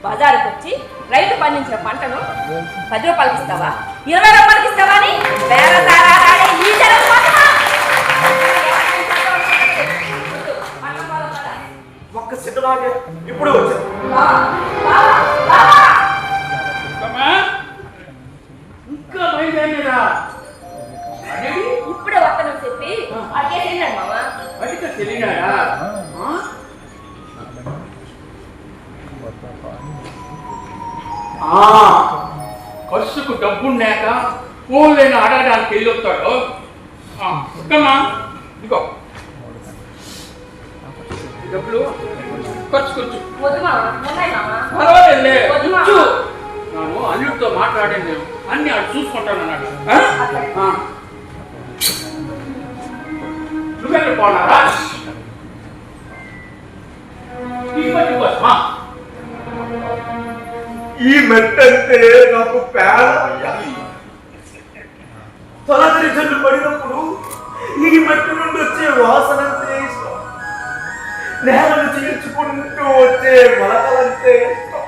బజారుకు వచ్చి రైతు పండించిన పంటను 10 రూపాయలకి ఇస్తావా, 20 రూపాయలకి ఇస్తావా అని బేరసారాడే ఈ జనం కోసమా?
ఒక్క సిద్ధలాగే ఇప్పుడు వచ్చింది.
ఇంకా బయలుదేరా
ఇప్పుడే వస్తానని చెప్పి అడిగేసిందండి మామ.
బయట తెలియడా? ఖర్చుకు డబ్బున్నాక ఫోన్ లేని అడగడానికి వెళ్ళొస్తాడు. అమ్మా ఇదిగో ఈ డబ్బులు ఖర్చుకొచ్చు.
వద్దు మామ, ఉన్నాయి మామ.
పర్వాలేదులే,
వద్దు మామ.
ఉంచు. నేను అల్లుడితో మాట్లాడాను, నేను అన్ని అటు చూసుకుంటాను అన్నాడు. నువ్వెక్కడ పోనారా? ఈ పని కోసమా?
ఈ మెట్టంటే నాకు పేద తొలకరి చెల్లు పడినప్పుడు ఈ మట్టి నుండి వచ్చే వాసన అంటే ఇష్టం. నేలను చీల్చుకుంటూ వచ్చే మొలకలంటే ఇష్టం.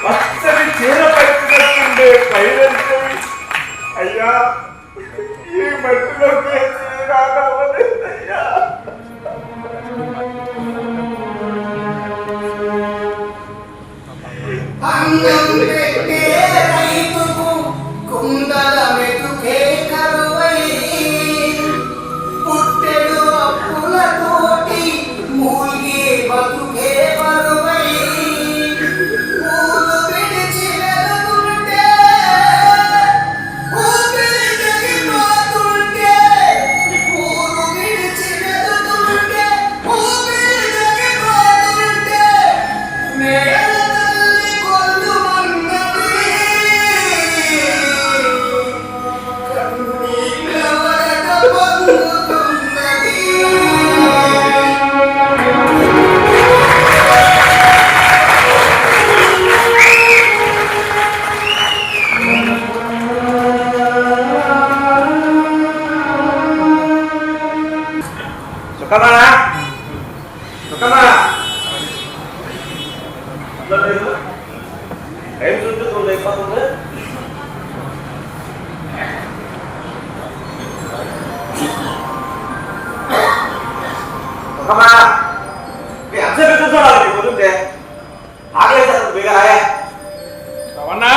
పచ్చని చీర పట్టినట్టుండే పైరంటే అయ్యా ఈ మట్టిలోకి అయ్యా.
అన్నం పెట్టే రైతుకు కుండల మెతుకే కరువై పుట్టెడు అప్పులతోటి మూలిగే బతుకే బరువై ఊరు విడిచి వెళుతుంటే ఊపిరి తెగిపోతుంటే ఊరు విడిచి వెళుతుంటే ఊపిరి తెగిపోతుంటే
సుఖమా సుఖమా టైం చూస్తే 9 అయిపోతుంది. సుఖమా మీ అబ్జర్వ్ చూసుకోవాలి కుదిరితే ఆగలేదు బిగా
రవణా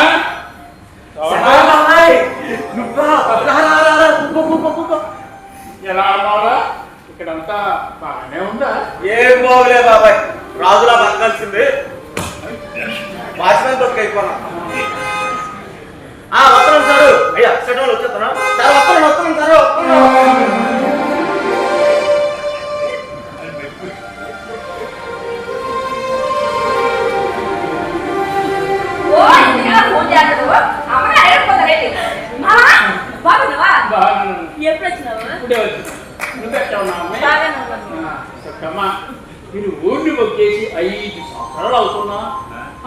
ఎలా అన్నారా? ఇక్కడంతా బాగానే ఉందా?
ఏం బాగులే బాబాయ్, రాజులా బతకాల్సింది. వాచ్మెన్ తొక్క అయిపోయినా వస్తున్నాం సారు. అయ్యా సెటోళ్ళు వచ్చేస్తున్నా సార్. వస్తున్నాం సారు.
ఓ ఇంతగా ఫోన్ చేస్తాడు. అమ్మని అడగకపోతారేంటి? మామ బాగున్నావా?
బాగున్నాను.
ఎప్పుడు వచ్చినావు?
ఇప్పుడే వచ్చి నువ్వెట్లా ఉన్నావు?
బాగానే ఉన్నాను.
అమ్మా మీరు ఊరిని వచ్చేసి 5 సంవత్సరాలు అవుతున్నా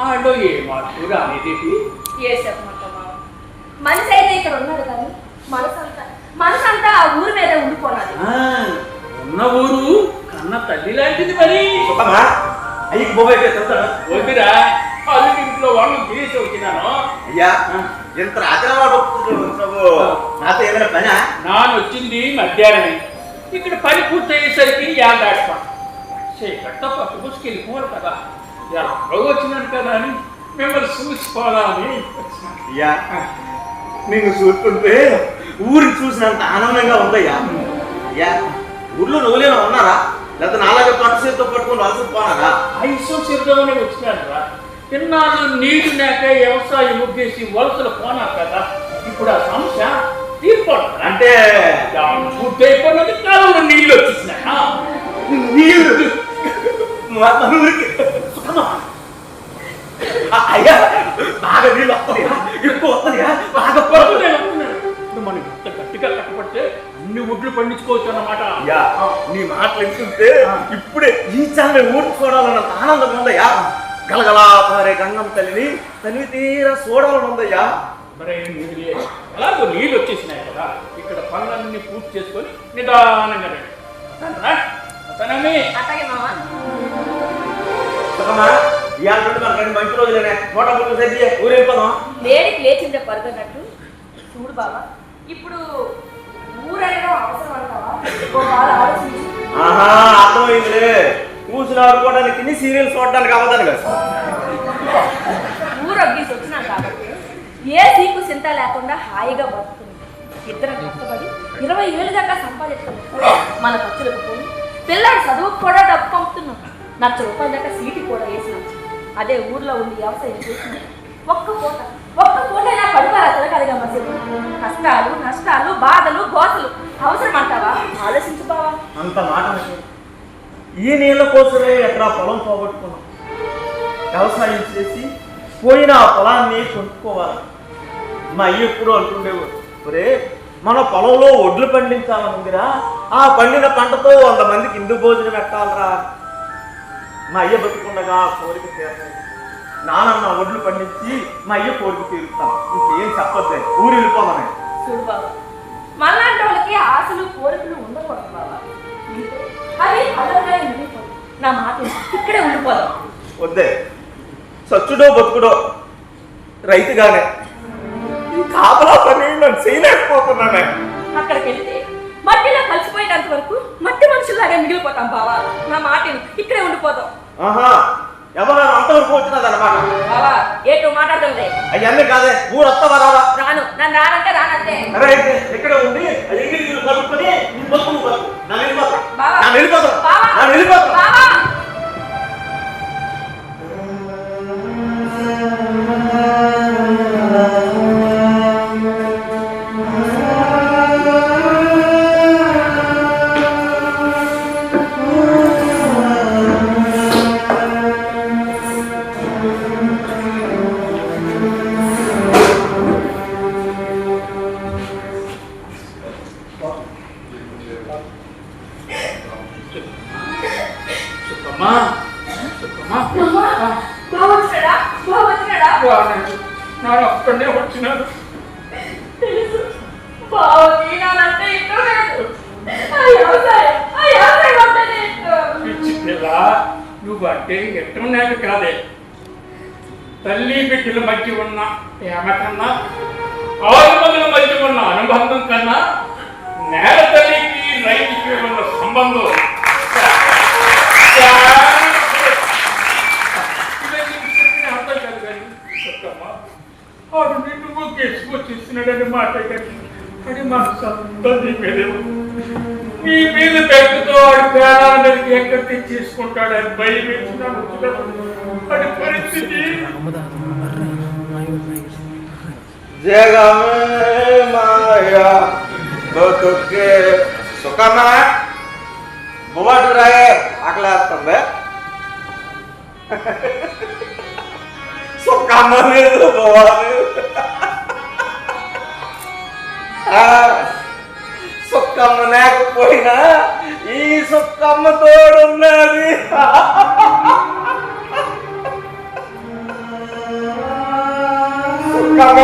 ఆడో ఏ మార్పు రాలేదేంటి?
ఏ చెప్పమంటావు మామ? మనిషి అయితే ఇక్కడ ఉన్నాడు కానీ మనసంతా ఆ ఊరి మీద ఉండిపోనాది.
ఉన్న ఊరు కన్న తల్లి లాంటిది మరి.
సుఖమా అయ్యి బాబాయ్ చెప్తాడు.
వద్దురా, అది ఇంట్లో వాళ్ళు తీసి వచ్చినాను.
అయ్యా ఎంత రాత్రి నాతో ఏమైనా పనా?
నాన్న వచ్చింది మధ్యాహ్నమే. ఇక్కడ పని పూర్తయ్యేసరికి దాటిపా చేయకట్ట పక్క పుసుకెళ్ళిపోవాలి కదా. ఎలాగో వచ్చినాను కదా అని మిమ్మల్ని చూసుకోవాలని వచ్చినాను.
అయ్యా నిన్ను చూస్తుంటే ఊరిని చూసినంత ఆనందంగా ఉందయ్యా. అయ్యా ఊర్లో నువ్వులేనా ఉన్నారా? లేకపోతే నాలాగే పట్టు చేతితో పట్టుకుని వలసపోనారా?
ఐశ్వం సిద్ధమని వచ్చినాను రా. తిన్నాళ్ళు నీళ్లు లేక వ్యవసాయం ముగ్గేసి వలసలు పోనా కదా. ఇప్పుడు ఆ సమస్య తీర్పడుతుంది.
అంటే
పూర్తయిపోయినది కాలంలో నీళ్ళు వచ్చేసినా.
నీళ్ళు అయ్యా బాగా నీళ్ళు వస్తాయా? ఎక్కువ వస్తాయా? బాగా
ఇప్పుడు మనం ఇంత గట్టిగా కట్టపడితే అన్ని ఒడ్లు పండించుకోవచ్చు అన్నమాట.
అయ్యా నీ మాటలు వింటుంటే ఇప్పుడే ఈ చాలని ఊరు చూడాలన్నంత ఆనందం ఉందయ్యా. గలగలా పారే గంగమ్మ తల్లిని తనివి తీరా చూడాలని ఉందయ్యా.
మరి ఎలాగో నీళ్ళు వచ్చేసినాయి కదా, ఇక్కడ పనులన్నీ పూర్తి చేసుకొని నిదానంగా రండి.
అట్లాగే మామ.
సుఖమా ఇవాళ నుండి మనకు 2 మంచి రోజులేనే. 130 సర్ది ఊరెళ్ళిపోదాం.
వేడికి లేచిందే పడుతున్నట్టు చూడు బాబా. ఇప్పుడు ఊరడగడం అవసరం అంటావా? ఆలోచించి
ఆహా అర్థమైందిలే. కూర్చుని ఆడుకోవడానికి తిని సీరియల్ చూడడానికి అవ్వదాను కదా.
ఊరొగ్గేసి వచ్చినాం కాబట్టి ఏ సీకు చింత లేకుండా హాయిగా బతుకుతుంది. ఇద్దరం కష్టపడి 20 ఏళ్ళ దాకా సంపాదిస్తున్నాం. మన ఖర్చులకు పోయి పిల్లడు చదువుకు కూడా డబ్బు పంపుతున్నాం. 1,00,000 రూపాయల దాకా సీటు కూడా వేసినాం. అదే ఊర్లో ఉండి వ్యవసాయం చేసి ఒక్క పూట నా పడుకోరా కదగా మసలు కష్టాలు నష్టాలు బాధలు గోసలు అవసరం అంటావా? ఆలోచించు బావా.
అంత మాట ఈ నీళ్ళ కోసమే ఎక్కడ పొలం పోగొట్టుకున్నాం. వ్యవసాయం చేసి పోయిన ఆ పొలాన్ని కొనుక్కోవాలి. మా అయ్య ఎప్పుడు అంటుండేవాడు, ఒరే మన పొలంలో ఒడ్లు పండించాలనుందిరా, ఆ పండిన పంటతో 100 మందికి ఇందు భోజనం పెట్టాలరా. మా అయ్య బతుకుండగా ఆ కోరిక తీరలేదు. నానన్న ఒడ్లు పండించి మా అయ్య కోరిక తీరుస్తాం. ఇంకేం చెప్పొద్దు, ఊరు వెళ్ళిపోమని.
చూడు బాబా, మనలాంటి వాళ్ళకి ఆశలు కోరికలు ఉండకూడదు బాబా. అవి అదనంగా ఉండిపోదు. నా మాట ఇక్కడే ఉండిపోదాం.
వద్దే, చచ్చుడో బతుకుడో రైతుగానే ఈ కాపలా పని నన్ను చేయలేకపోతున్నానే.
అక్కడికి వెళ్తే మట్టిలో కలిసిపోయేంత వరకు మట్టి మనుషుల్లాగా మిగిలిపోతాం బావా. నా మాట ఇక్కడే ఉండిపోతాం.
ఆహా, ఎవరైనా అంతవరకు వచ్చినదన్నమాట.
బావా ఏటో మాట్లాడుతుంది.
అవన్నీ కాదే, ఊరు వస్తావా రావా?
రాను, నన్ను రానంటే రానంతే.
అరే ఇక్కడ ఉంది కలుపుకొని
బావా,
వెళ్ళిపోతాను.
బావా.
ನಾನು ಅಪ್ಪನ್ನೇ ಹೊಚ್ಚಿನಾನು
తెలుసు బావకి నానంటే ఇష్టం లేదు. ఆ వ్యవసాయం అంటేనే ఇష్టం.
పిచ్చిపిల్ల, నువ్వంటే ఇష్టం నాకు కాదే. తల్లి బిడ్డల మధ్య ఉన్న ప్రేమ కన్నా, ఆరుమతుల మధ్య ఉన్న అనుబంధం కన్నా, నేల తల్లికి రైతుకి ఉన్న సంబంధం అర్థం కాదు. కానీ ఆడు నిన్ను గెలుచుకొచ్చిస్తున్నాడని మాట కానీ అది మనసు అంతా నీ మీద పెట్టుతో ఆడు పేరాల మీదకి ఎక్కడ తెచ్చేసుకుంటాడని భయం వేసినాను. అది పరిస్థితి.
జగమే మాయా బతుకే సుఖమా బొబాటు రాయే ఆకలేస్తుంది. సుఖమ్మ లేదు బొబాటు, సుఖమ్మ లేకపోయినా ఈ సుఖమ్మ తోడున్నది. సుఖమ్మ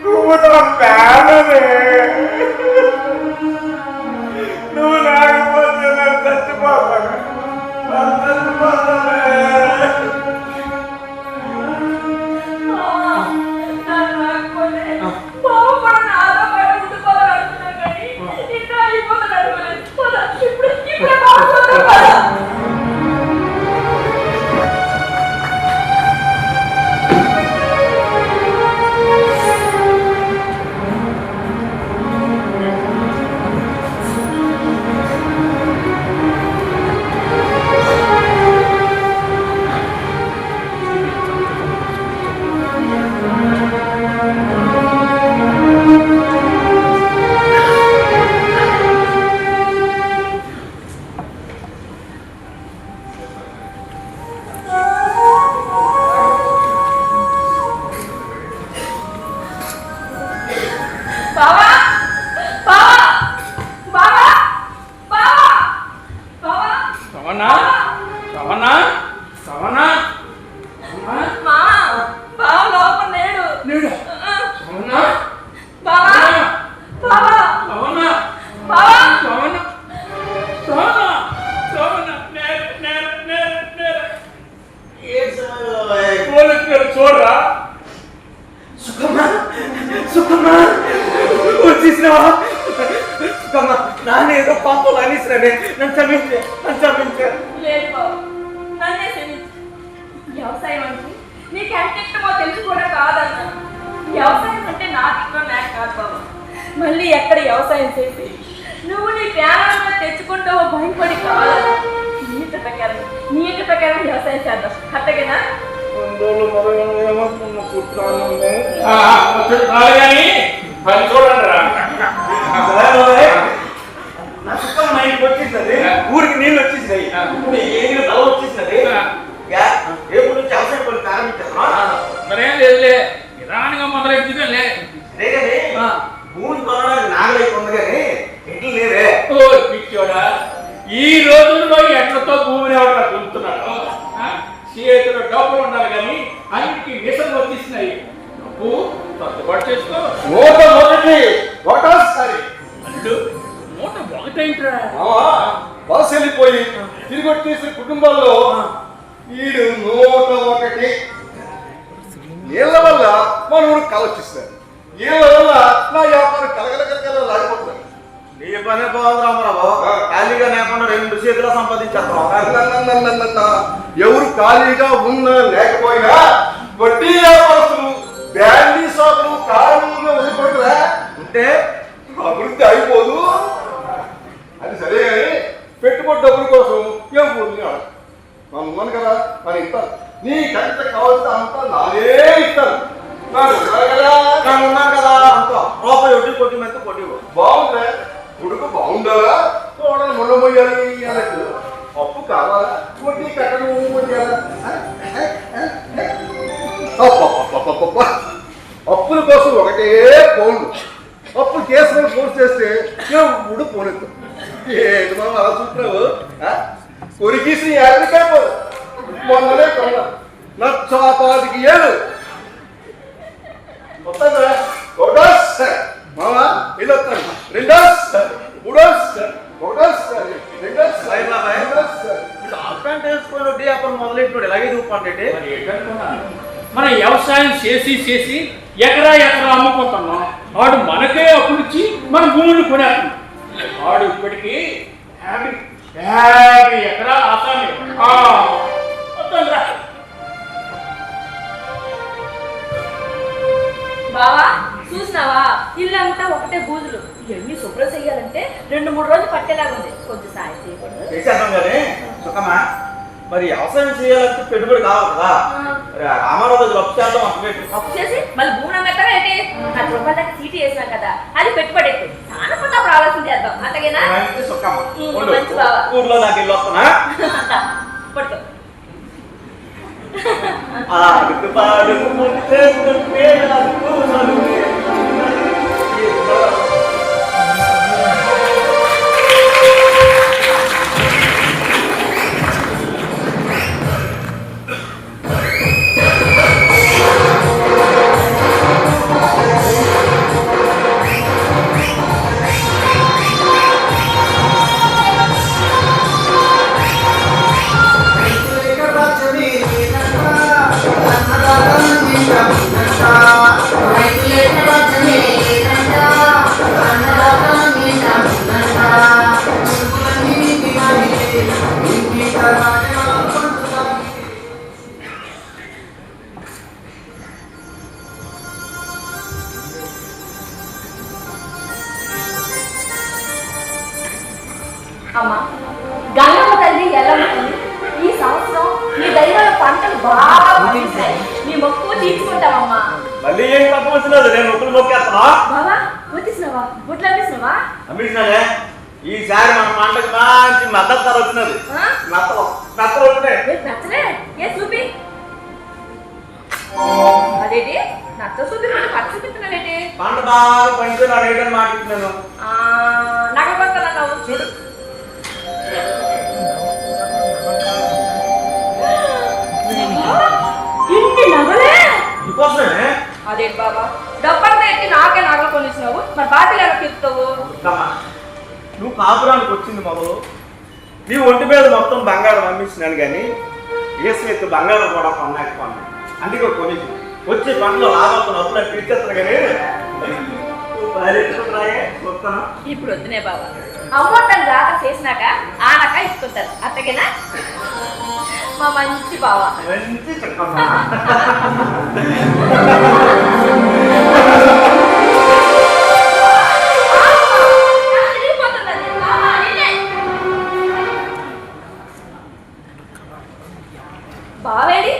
నువ్వు నా పేదనే, నువ్వు లేకపోతే నేను చచ్చిపోతాను.
చూడరా
వచ్చేసినావా? నానేదో పాపలు అనేసినానే, నన్ను క్షమించే.
లేదు బాబు, నన్నే క్షమించు. వ్యవసాయం అంటే నీకు ఎంత ఇష్టమో తెలిసి కూడా కాదన్నా. వ్యవసాయం అంటే నాకు ఇష్టం నాకు కాదు బాబు. మళ్ళీ ఎక్కడ వ్యవసాయం చేసి నువ్వు నీ ప్రాణాలను తెచ్చుకుంటావో భయపడి కాదు. నీ ఇష్ట ప్రకారం వ్యవసాయం చేద్దాం. అట్టగేనా?
రోజులు మొదలైన పుట్టినాను
కానీ పని చూడండి రా.
నా సుఖం మా ఇంటికి వచ్చేసినది, ఊరికి నీళ్ళు వచ్చేసినాయి, ఇప్పుడు ఏది బల వచ్చేసినది. రేపు నుంచి అవసరం పనులు ప్రారంభించాను.
మరేం లేదులే, నిదానంగా మొదలెట్టులే.
అదే కానీ భూమి కొనడానికి నాగలైతే ఉంది కానీ ఎట్లు లేవే.
ఓ పిచ్చోడా, ఈ రోజుల్లో ఎట్లతో భూమిని ఎవరు దున్నుతున్నాడు? చేతిలో డబ్బులు ఉండాలి కానీ అన్నిటికీ మిషన్ వచ్చేసినాయి. డబ్బు సర్దుబాటు చేసుకో.
నూట మొదటి ఒకటోసారి
అంటూ 101
బస్ వెళ్ళిపోయి తిరిగి వచ్చేసిన కుటుంబాల్లో వీడు 101. వీళ్ళ వల్ల మన ఊరు కలొచ్చిస్తారు, వీళ్ళ వల్ల నా వ్యాపారం కలగలగలగల లాగిపోతున్నారు.
నీ పనే బాగుంది రామారావు, ఖాళీగా లేకుండా 2 చేతులు సంపాదించేస్తాం.
ఎవరు ఖాళీగా ఉన్నా లేకపోయినా వడ్డీ వ్యాపారస్తులు బ్యాండీ షాపులు కారణంగా వదిలిపోతుందా
ఉంటే
అభివృద్ధి అయిపోదు. అది సరే కానీ పెట్టుబడి డబ్బుల కోసం ఏం పోతుంది మనం ఉన్నాను కదా, మనం ఇస్తాను. నీకంత కావాల్సిన అంతా నానే ఇస్తాను.
ఉన్నాను కదా అంతా రూపాయి వడ్డీ కొట్టి మీద కొట్టి
బాగుందా కొడుకు బాగుండాలా చూడాలి మొండమోయాలి అన్నట్టు. అప్పు కావాలా వడ్డీ కట్టడం అప్పుల కోసం ఒకటే పౌండ్. అప్పు కేసులో ఫోర్స్ చేస్తే ఎవడు పోనెత్తు. ఏంటి మనం అలా చూస్తున్నావు? కొరికేసి ఎక్కడికైపోదు. మొన్ననే కొన్నా నచ్చాపాదికి ఏడు వస్తుందా? ఒకటోసారి మామా వెళ్ళొస్తాను, రెండోసారి, మూడోసారి, ఒకటోసారి, రెండోసారి, మూడోసారి.
అప్రాంట్ వేసుకొని వడ్డీ వ్యాపారం మొదలెట్టినాడు ఇలాగే చూపంటే
మరి ఏంటనుకున్నా? మన వ్యవసాయం చేసి చేసి ఎకరా అమ్ముకుంటున్నాం. వాడు మనకే అప్పులిచ్చి మన భూములు కొనేస్తున్నాం. వాడు ఇప్పటికీ 50 ఎకరాల ఆసామి.
బావా చూసినావా, ఇల్లంతా ఒకటే బూజులు. ఇవన్నీ శుభ్రం చెయ్యాలంటే 2-3 రోజులు పట్టేలాగుంది. కొంచెం సాయం చేయకూడదు?
చేసేద్దాం కానీ సుఖమా, మరి వ్యవసాయం చేయాలంటే పెట్టుబడి కావాలి కదా. రామారావు దగ్గర అప్పు చేద్దాం.
అప్పు చేసి మళ్ళీ భూమి అమ్మేస్తారా ఏంటి? 10 రూపాయల దాకా చీటీ వేసినాం కదా, అది పెట్టుబడి ఎక్కువ. చాలా పట్టు అప్పుడు ఆలోచన చేద్దాం. అంతకేనా?
సుఖమా
మంచి బావా.
ఊర్లో నాకు ఇల్లు వస్తున్నా
పట్టుకో.
ఆడుకు పాడుకు ముట్టేస్తుంటే నాకు నలుగే.
అమ్మా గంగమ్మ తల్లి, ఎల్లమ్మ తల్లి, ఈ సంవత్సరం మీ దైవాల పంటలు బాగా పండిస్తాయి. మీ మొక్కు తీర్చుకుంటామమ్మా.
మళ్ళీ ఏం తప్పవలసినది, నేను ఒక్కరు మొక్కేస్తున్నా.
బావా వచ్చేసినావా? గుడ్లు అమ్మేసినావా?
అమ్మించినానే. ఈసారి మన పంటకు మంచి మద్దతు ధర వచ్చినది. నత్తలు వచ్చినాయి.
నచ్చలే? ఏ చూపి. అదేంటి నచ్చ చూపి పట్టు చూపిస్తున్నావేంటి?
పంట బాగా పండితే నా రేట్ మాట ఇస్తున్నాను.
నగలు పడతానన్నావు
చూడు.
ఇన్ని నగలే?
నీకోసమే.
అదేంటి బాబా, డబ్బంతా ఎట్టి నాకే నగలు కొనిచ్చినావు, మరి బాధ్యత ఎలా తీరుతావు?
నువ్వు కాపురానికి వచ్చింది మొదలు నీ ఒంటి మీద మొత్తం బంగారం అమ్మించినాను కానీ ఏసీ బంగారం కూడా కొన్నాను. అందుకే కొని వచ్చే పంటలో లాభాలతో అప్పుడే తీర్చేస్తాను కానీ
ఇప్పుడు వద్దునే బాబా, అమ్మోటం రాక చేసినాక ఆనక ఇస్తుంటారు. అత్తగేనా మా మంచి బావా?
మంచి చక్కమ్మా.
బావేడి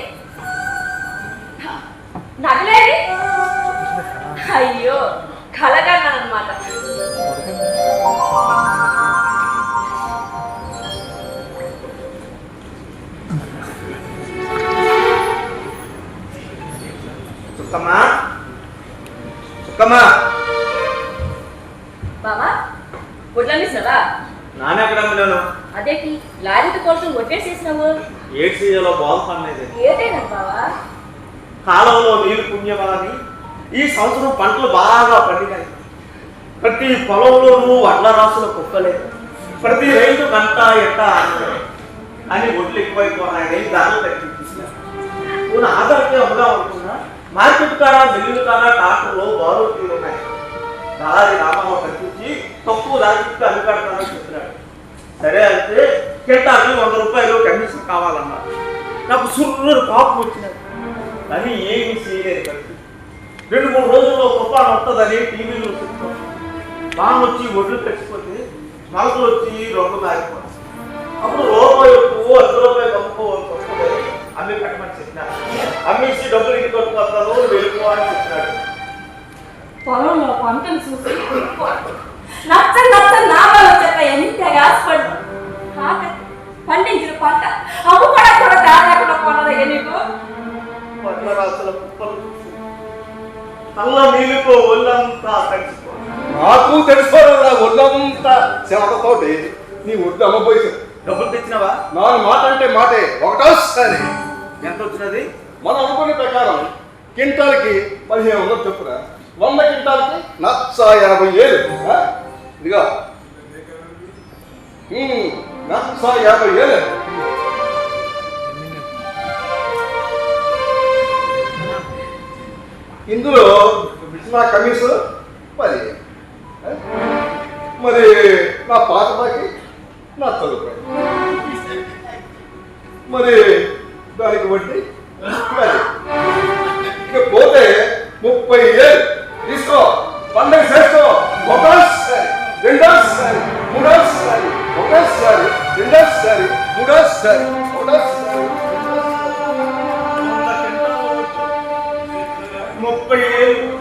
నానెక్కడ అమ్మినాను
అదేంటి లారీతో కోసం కొట్టేసేసినావు?
ఏడు సీజన్లో బాగుపడలేదు.
ఏదైనా బావా?
కాలంలో నీరు పుణ్యమని ఈ సంవత్సరం పంటలు బాగా పండినాయి. ప్రతి పొలంలోనూ వడ్ల రాసులు కుక్కలేదు. ప్రతి రైతు గంట ఎట్ట అని ఒడ్లు ఎక్కువైపోయినాయని ధరలు తగ్గించేసినారు. నేను ఆధారకే అమ్ముదాం అనుకున్నా. మార్కెట్ కాడ మిల్లుల కాడ టాక్టర్లు బారోటీలు ఉన్నాయి. దారి రామమ్మ కనిపించి తక్కువ ధరకి అమ్మికడతానని చెప్పినాడు. సరే అయితే కింటాకి 100 రూపాయలు కమిషన్ కావాలన్నారు. నాకు సుర్రు పాపం వచ్చినది. కానీ ఏమీ చేయలేదు కలిసి 2-3 రోజుల్లో రూపాయలు వస్తుందని టీవీలో చెప్తాం. బాగా వచ్చి ఒడ్లు తెచ్చిపోతే మొలకలు వచ్చి రొంగ మారిపోతాయి. అప్పుడు రూపాయి ₹10 కమ్ముకోవాల్సి వస్తుందని అమ్మి కట్టమని చెప్పినాడు. అమ్మేసి డబ్బులు ఇంటి కొట్టుకొస్తాను వెళ్ళిపో అని చెప్పినాడు.
పొలంలో పంటను చూసి నచ్చ నామాలు చెప్ప ఎంత ఆశపడ్డా. పండించిన పంట అమ్ముకోవడానికి కూడా దారి లేకుండా పోనదయ్యా నీకు.
పట్ల రాసుల కుప్పలు నల్ల నీళ్ళతో ఒళ్ళంతా తడిసిపో.
నాకు తెలుసుకోరా ఒళ్ళంతా చెమటతోటి నీ ఒడ్డు అమ్మబోయేసావు.
డబ్బులు తెచ్చినావా?
నా మాట అంటే మాటే ఒకటోసారి.
ఎంత వచ్చినది?
మనం అనుకునే ప్రకారం క్వింటాల్కి 1500 చెప్పురా. 100 క్వింటాల్కి ₹150,000. ఇదిగా ₹150,000. ఇందులో నా కమీసు 10. మరి నా పాత బాకి ₹100. మరి దానికి వడ్డీ 10. ఇక పోతే 30,000 తీసుకో. పండుగ చేసుకో. ఒకసారి రెండోసారి మూడోసారి ఒకసారి రెండోసారి మూడోసారి ఒకటోసారి
30,000.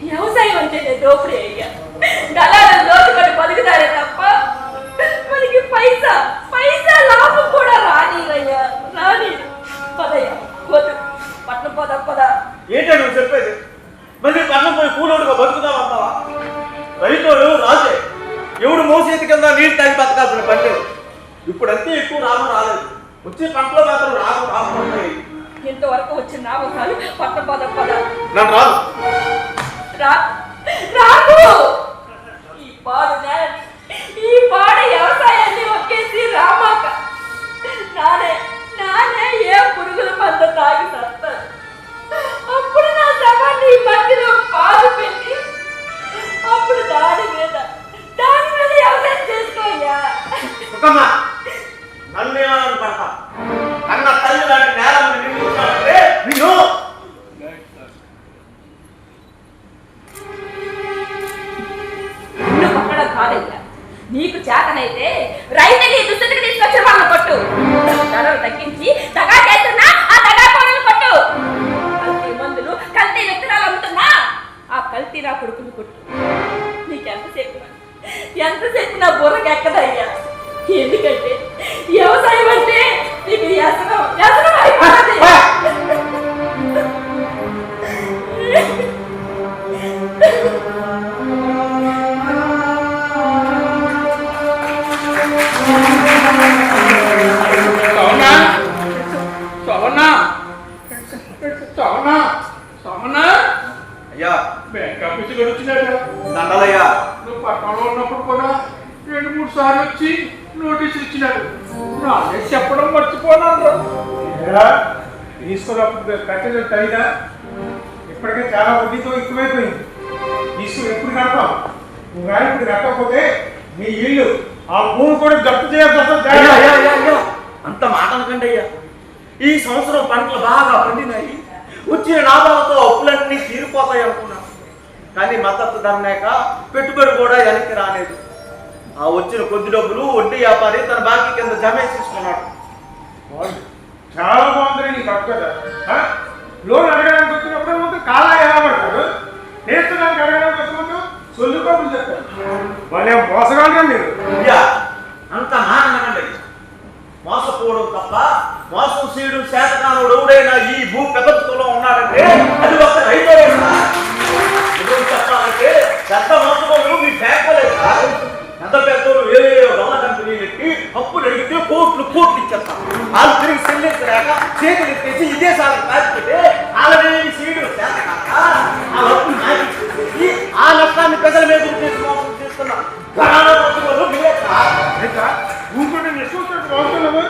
వ్యవసాయం అంటేనే దోపిడీ అయ్యా. దళాలు దోచుకొని బతుకుతారే తప్ప మనకి పైసా లాభం కూడా రానీరయ్యా. రాని పదయ్యా వద్దు. పట్నం పద.
ఏంటో నువ్వు చెప్పేది? మళ్ళీ పట్నం పోయి కూలోడుగా బతుకుతామంటావా? రైతుడు రాజే. ఎవడు మోసేతి కింద నీళ్ళు తాగి బతకాల్సిన పని లేదు. ఇప్పుడంతే ఎక్కువ లాభం రాలేదు. వచ్చే పంటలో మాత్రం రాబోతున్నాయి.
ఇంతవరకు వచ్చిన నామకాలు పట్నం పద.
నన్ను రాదు.
రాదు. ఈ పాడు నేలని, ఈ పాడు వ్యవసాయాన్ని ఒక్కేసి రామాక. నానే ఏ పురుగుల మంద తాగి సత్తాను. అప్పుడు నా శవాన్ని ఈ మట్టిలో పాలు పెట్టి అప్పుడు దాని మీద వ్యవసాయం చేసుకోయ్యా.
నన్ను ఏమని పడతా? అన్న తల్లి లాంటి నేల నిన్ను
పట్టడం కాదయ్యా. నీకు చేతనైతే రైతుని దుస్థితికి తీసుకొచ్చిన వాళ్ళని కొట్టు. ధరలు తగ్గించి దగా చేస్తున్నా ఆ దగా పనులు కొట్టు. కల్తీ మందులు, కల్తీ విత్తనాలు అమ్ముతున్నా ఆ కల్తీ నా కొడుకులు కొట్టు. ఎంతసేపు నా బుర్రకి ఎక్కదయ్యా. ఎందుకంటే వ్యవసాయం అంటే నీకు వ్యసనం అయిపోతుంది.
అయ్యా
బ్యాంక్ ఆఫీస్ గడుచున్నాడు.
దండలయ్యా.
నువ్వు పట్టణంలో ఉన్నప్పుడు కూడా 2-3 సార్లు వచ్చి నోటీసులు ఇచ్చినాడు. నాదే చెప్పడం మర్చిపోనాను. తీసుకున్నప్పుడు కట్టెలు తగిదా ఇప్పటికే చాలా వడ్డీతో ఎక్కువైపోయింది. ఇసు ఎప్పుడు కడతాం? నువ్వు కానీ ఇప్పుడు కట్టకపోతే నీ ఇల్లు ఆ భూమి కూడా జప్తు చేయాల్సి వస్తుంది.
అయ్యో అంత మాట అనకండి అయ్యా. ఈ సంవత్సరం పంటలు బాగా పండినాయి, వచ్చిన లాభాలతో అప్పులన్నీ తీరిపోతాయి అనుకున్నాను. కానీ మద్దతు ధర లేక పెట్టుబడి కూడా వెనక్కి రాలేదు. ఆ వచ్చిన కొద్ది డబ్బులు వడ్డీ వ్యాపారి తన బాకీ కింద జమేసేసుకున్నాడు.
చాలా బాగుంది నీకు అప్పు కదా. లోన్ అడగడానికి వచ్చినప్పుడు ముందు కాలా ఎలా పడతారు, నేర్చడానికి అడగడానికి వచ్చినప్పుడు సొల్లుకోపులు చెప్తారు. వాళ్ళే మోసగాలుగా మీరు.
అయ్యా అంత మాట అనకండి. మోసపోవడం తప్ప మోసం చేయడం శాతకానుడు ఎవడైనా ఈ భూ పెద్దలో ఉన్నాడంటే అది ఒక రైతే. చెప్పాలంటే పెద్ద మోసపోవడం మీ బ్యాంకులేదు. పెద్ద పెద్దలు వేరే దొంగ కంపెనీలు ఎక్కి అప్పులు అడిగితే కోట్లు ఇచ్చేస్తాం. వాళ్ళు తిరిగి చెల్లించలేక చేతులు ఎత్తేసి విదేశాలకు కాల్చితే వాళ్ళని చేయడం శాతకాక ఆ అప్పులు నాయకులు ఆ నష్టాన్ని ప్రజల మీద మోసం చేస్తున్నాం.
ఊరుకుంటే నెక్స్ట్ బాగుతున్నాము.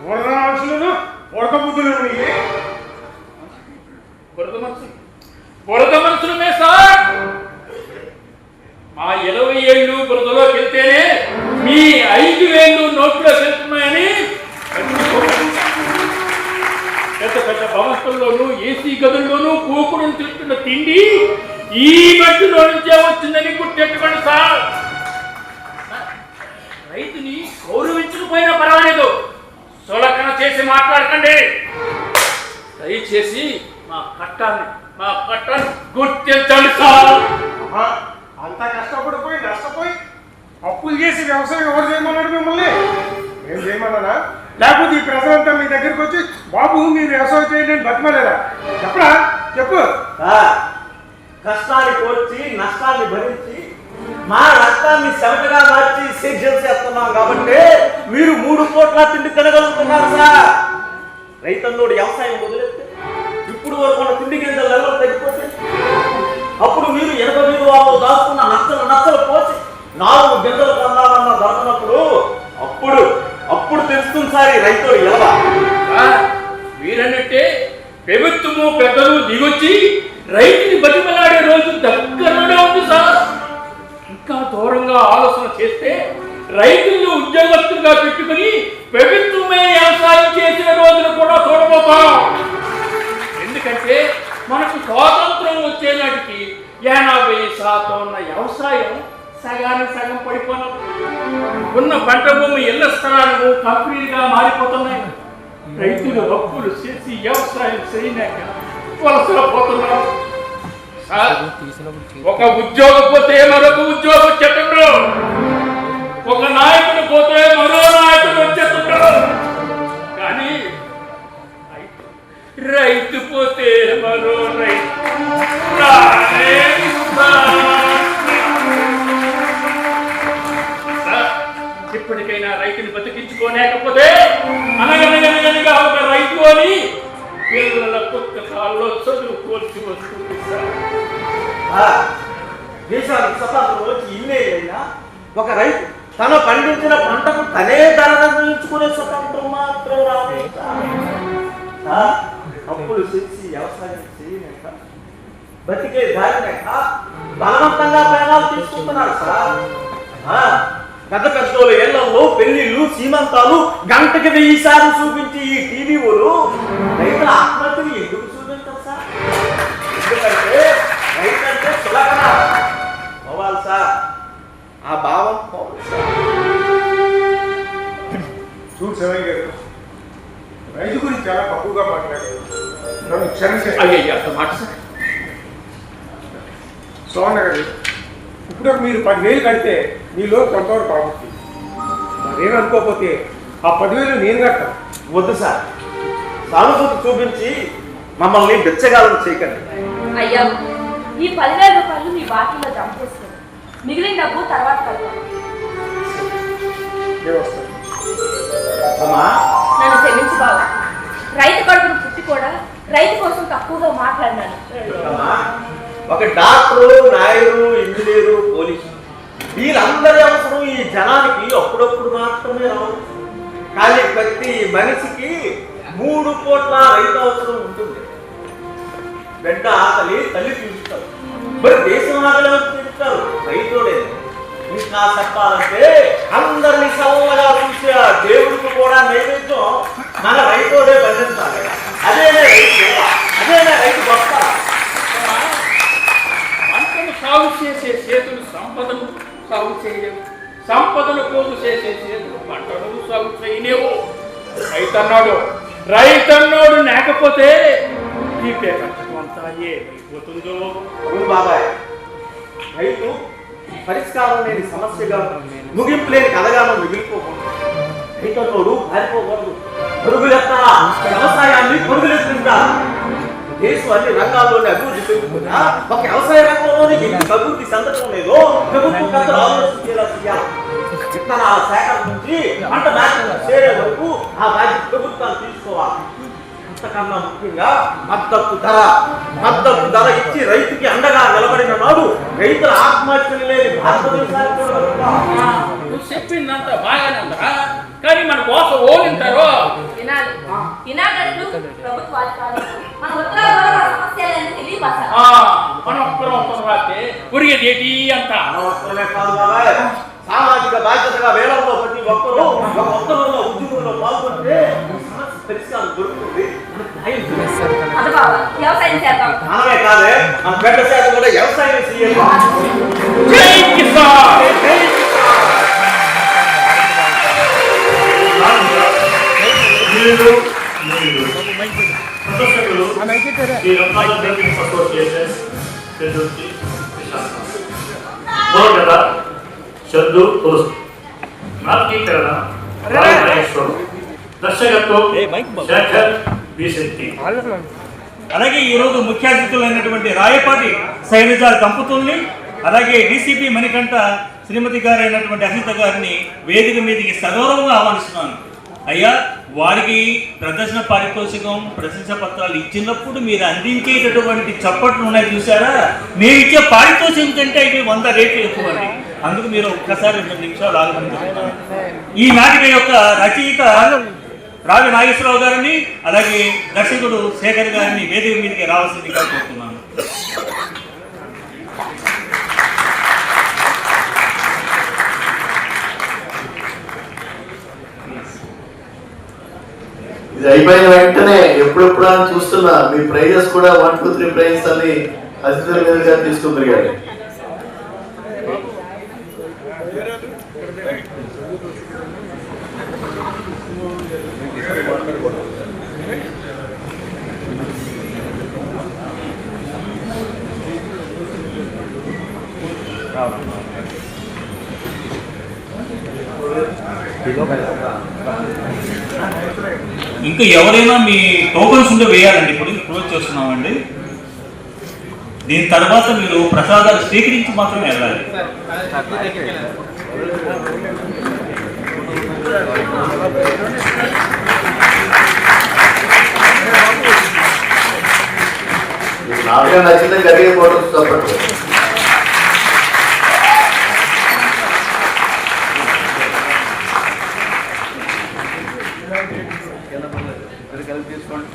వరదలు వరద బుద్ధులు బురద మనుషులమే సార్. మా 20 ఏళ్ళు బురదలోకి వెళ్తేనే మీ 5 వేళ్ళు నోట్లోకి వెళ్తున్నాయని పెద్ద పెద్ద భవస్తుల్లోనూ ఏసీ గదుల్లోనూ కూకుడుని తింటున్న తిండి ఈ మట్టిలో నుంచే వచ్చిందని గుర్తెట్టుకోండి సార్. రైతుని గౌరవించకపోయినా పర్వాలేదు, సులకన చేసి మాట్లాడకండి. దయచేసి మా కట్టాన్ని గుర్తించండి సార్. అంత కష్టపడిపోయి నష్టపోయి అప్పులు చేసి వ్యవసాయం ఎవరు చేయమన్నాడు మిమ్మల్ని? నేను చేయమన్నానా? లేకపోతే ఈ ప్రజలంతా మీ దగ్గరికి వచ్చి బాబు మీరు వ్యవసాయం చేయండి అని బతిమలేదా? చెప్పరా చెప్పు.
కష్టాన్ని కోర్చి నష్టాన్ని భరించి మా రక్తాన్ని చెమటగా మార్చి సేద్యం చేస్తున్నాం కాబట్టి మీరు 3 కోట్ల తిండి తినగలుగుతున్నారు సార్. రైతన్నోడు వ్యవసాయం వదిలేస్తే ఇప్పుడు వరకు ఉన్న తిండి గింజల లెవెల్ తగ్గిపోతే అప్పుడు మీరు 80 వాళ్ళు దాచుకున్న నచ్చలు పోసి 4 గింజలు పొందాలన్న దొరకనప్పుడు అప్పుడు తెలుస్తుంది సార్ ఈ రైతులు ఎలా.
వీరన్నట్టే ప్రభుత్వము పెద్దలు దిగొచ్చి రైతుని బతిమలాడే రోజు దగ్గరలోనే ఉంది సార్. ఇంకా దూరంగా ఆలోచన చేస్తే రైతులను ఉద్యోగస్తులుగా పెట్టుకుని ప్రభుత్వమే వ్యవసాయం చేసిన రోజులు కూడా చూడబోతాం. ఎందుకంటే మనకు స్వాతంత్రం వచ్చే నాటికి 80% ఉన్న వ్యవసాయం సగానికి సగం పడిపోయినాం. ఉన్న పంట భూమి ఇళ్ల స్థలాలు కంపెనీలుగా మారిపోతున్నాయి. రైతులు అప్పులు చేసి వ్యవసాయం చేయలేక వలసలు పోతున్నారు. ఒక ఉద్యోగం పోతే మరొక ఉద్యోగం చెప్తుండ్రు, ఒక నాయకుడు పోతే మరో నాయకుడు వచ్చేస్తుంటారు. కానీ రైతు పోతే మరో రైతు. ఇప్పటికైనా రైతుని బతికించుకోలేకపోతే అనగనగా ఒక రైతు అని పిల్లల పుస్తకాల్లో చదువుకోవాల్సి వస్తుంది.
దేశానికి స్వతంత్రం వచ్చి ఇన్నేళ్ళైనా ఒక రైతు తన పండించిన పంటకు తనే ధర నిర్ణయించుకునే స్వతంత్రం మాత్రం రాలేదు. అప్పులు చేసి వ్యవసాయం చేయలేక బతికే దారిలేక బలవంతంగా ప్రాణాలు తీసుకుంటున్నారు సార్. పెద్ద పెద్దోళ్ళ ఇళ్లలో పెళ్లిళ్ళు సీమంతాలు గంటకి 1000 సార్లు చూపించి ఈ టీవీ వాళ్ళు రైతుల ఆత్మహత్యలు ఎందుకు చూపించారు సార్? ఎందుకంటే రైతు అంటే సులకన పోవాలి సార్. ఆ భావం పోవాలి సార్.
చూడు శివయ్య గారు, రైతు గురించి చాలా తక్కువగా మాట్లాడారు. నన్ను క్షమించండి. అంత మాట సార్. సోమన్న గారు, ఇప్పుడు మీరు 10,000 కడితే మీలో కొంతవరకు బాగుంటుంది. మరేం అనుకోకపోతే ఆ 10,000 నేను కట్టాను.
వద్దు సార్, సానుభూతి చూపించి మమ్మల్ని బెచ్చగాలను చేయకండి.
అయ్యా, ఈ 10,000 రూపాయలు మీ బాకీలో జమ చేసుకోండి. మిగిలిన డబ్బు తర్వాత కడతాను. నన్ను క్షమించి బాబు, రైతు కడుపును పుట్టి కూడా రైతు కోసం తక్కువగా మాట్లాడినాను.
ఒక డాక్టరు, నాయుడు, ఇంజనీరు, పోలీసు వీళ్ళందరి అవసరం ఈ జనానికి అప్పుడప్పుడు మాత్రమే రావు. కానీ ప్రతి మనిషికి 3 కోట్ల రైతు అవసరం ఉంటుంది. బిడ్డ ఆకలి తల్లి చూస్తారు, మరి దేశం ఆగలే చెప్తారు రైతుడే. ఇంకా చెప్పాలంటే అందరినీ సవగా చూసే ఆ దేవుడికి కూడా నైవేద్యం మన రైతుడే బంధించాలి. అదేనే రైతు గొప్ప.
పంటను సాగు చేసే చేతులు సంపదను సాగు చేయలేవు, సంపదను పోగు చేసే చేతులు పంటను సాగు చేయలేవు. రైతన్నోడు లేకపోతే ఈ పేపర్ అంతా ఏమైపోతుందో.
అవును బాబాయ్, రైతు పరిష్కారం లేని సమస్యగా ముగింపు లేని కథగాను మిగిలిపోకూడదు. రైతన్నోడు పారిపోకూడదు. పరుగులెత్తాలా వ్యవసాయాన్ని పరుగులెత్తుందా. దేశం అన్ని రంగాల్లోనే అభివృద్ధి పెరుగుతుందా ఒక వ్యవసాయ రంగంలోనే ఎందుకు అభివృద్ధి చెందడం లేదో ప్రభుత్వం పెద్దలు ఆలోచించేలా చేయాలి. విత్తనాల సేకరణ నుంచి పంట నాశనం చేరే వరకు ఆ బాధ్యత ప్రభుత్వాలు తీసుకోవాలి. అంతకన్నా ముఖ్యంగా మద్దతు ధర ఇచ్చి రైతుకి అండగా నిలబడిన నాడు రైతుల ఆత్మహత్యలు లేని భారతదేశానికి
నువ్వు చెప్పిందంత బాగానే ఉందా, కానీ మన కోసం ఓడింటారో
వినాలి. వినాలట్లు ప్రభుత్వ అధికారులు మన ఉత్తరాల ద్వారా సమస్యలన్నీ తెలియపరచాలి.
మనం ఒక్కరం రాస్తే ఉరిగేది ఏంటి అంత
అనవసరమే కాదు బాబాయ్. సామాజిక బాధ్యతగా వేలంలో ప్రతి ఒక్కరూ ఒక ఉత్తరంలో ఉద్యోగంలో పాల్గొంటే సమస్య పరిష్కారం దొరుకుతుంది.
అది బాబా వ్యవసాయం చేద్దాం.
మనమే కాదే మన పెద్ద శాతం కూడా వ్యవసాయం చేయాలి.
జై కిసాన్.
చందు తోస్తు నాటకీకరణ దర్శకత్వం శేఖర్ బి.
అలాగే ఈరోజు ముఖ్య అతిథులైనటువంటి రాయపాటి శైలజ దంపతుల్ని, అలాగే డీసీపీ మణికంఠ శ్రీమతి గారు అయినటువంటి అనిత గారిని వేదిక మీదకి సగౌరవంగా ఆహ్వానిస్తున్నాను. అయ్యా, వారికి ప్రదర్శన పారితోషికం ప్రశంసా పత్రాలు ఇచ్చినప్పుడు మీరు అందించేటటువంటి చప్పట్లు ఉన్నాయి చూసారా, మీరు ఇచ్చే పారితోషికం కంటే ఇవి 100 రేట్లు ఎక్కువ అండి. అందుకు మీరు ఒక్కసారి 2 నిమిషాలు ఆలోచించుకుంటారు. ఈ నాటిక యొక్క రచయిత రావి నాగేశ్వరరావు గారిని, అలాగే దర్శకుడు శేఖర్ గారిని వేదిక మీదకి రావాల్సిందిగా కోరుతున్నాను.
ఇది అయిపోయిన వెంటనే ఎప్పుడెప్పుడు అని చూస్తున్నా మీ ప్రైజెస్ కూడా 1, 2, 3 ప్రైజెస్ అని అతిథుల మీదుగా తీసుకుంటారు.
ఇంకా ఎవరైనా మీ టోకన్స్ ఉంటే వేయాలండి. ఇప్పుడు క్లోజ్ చేస్తున్నామండి. దీని తర్వాత మీరు ప్రసాదాలు స్వీకరించి మాత్రమే వెళ్ళాలి.
నాలుగు నచ్చిన గడిగే ఫోటోస్ తప్పట్లేదు.
తీసుకోండి.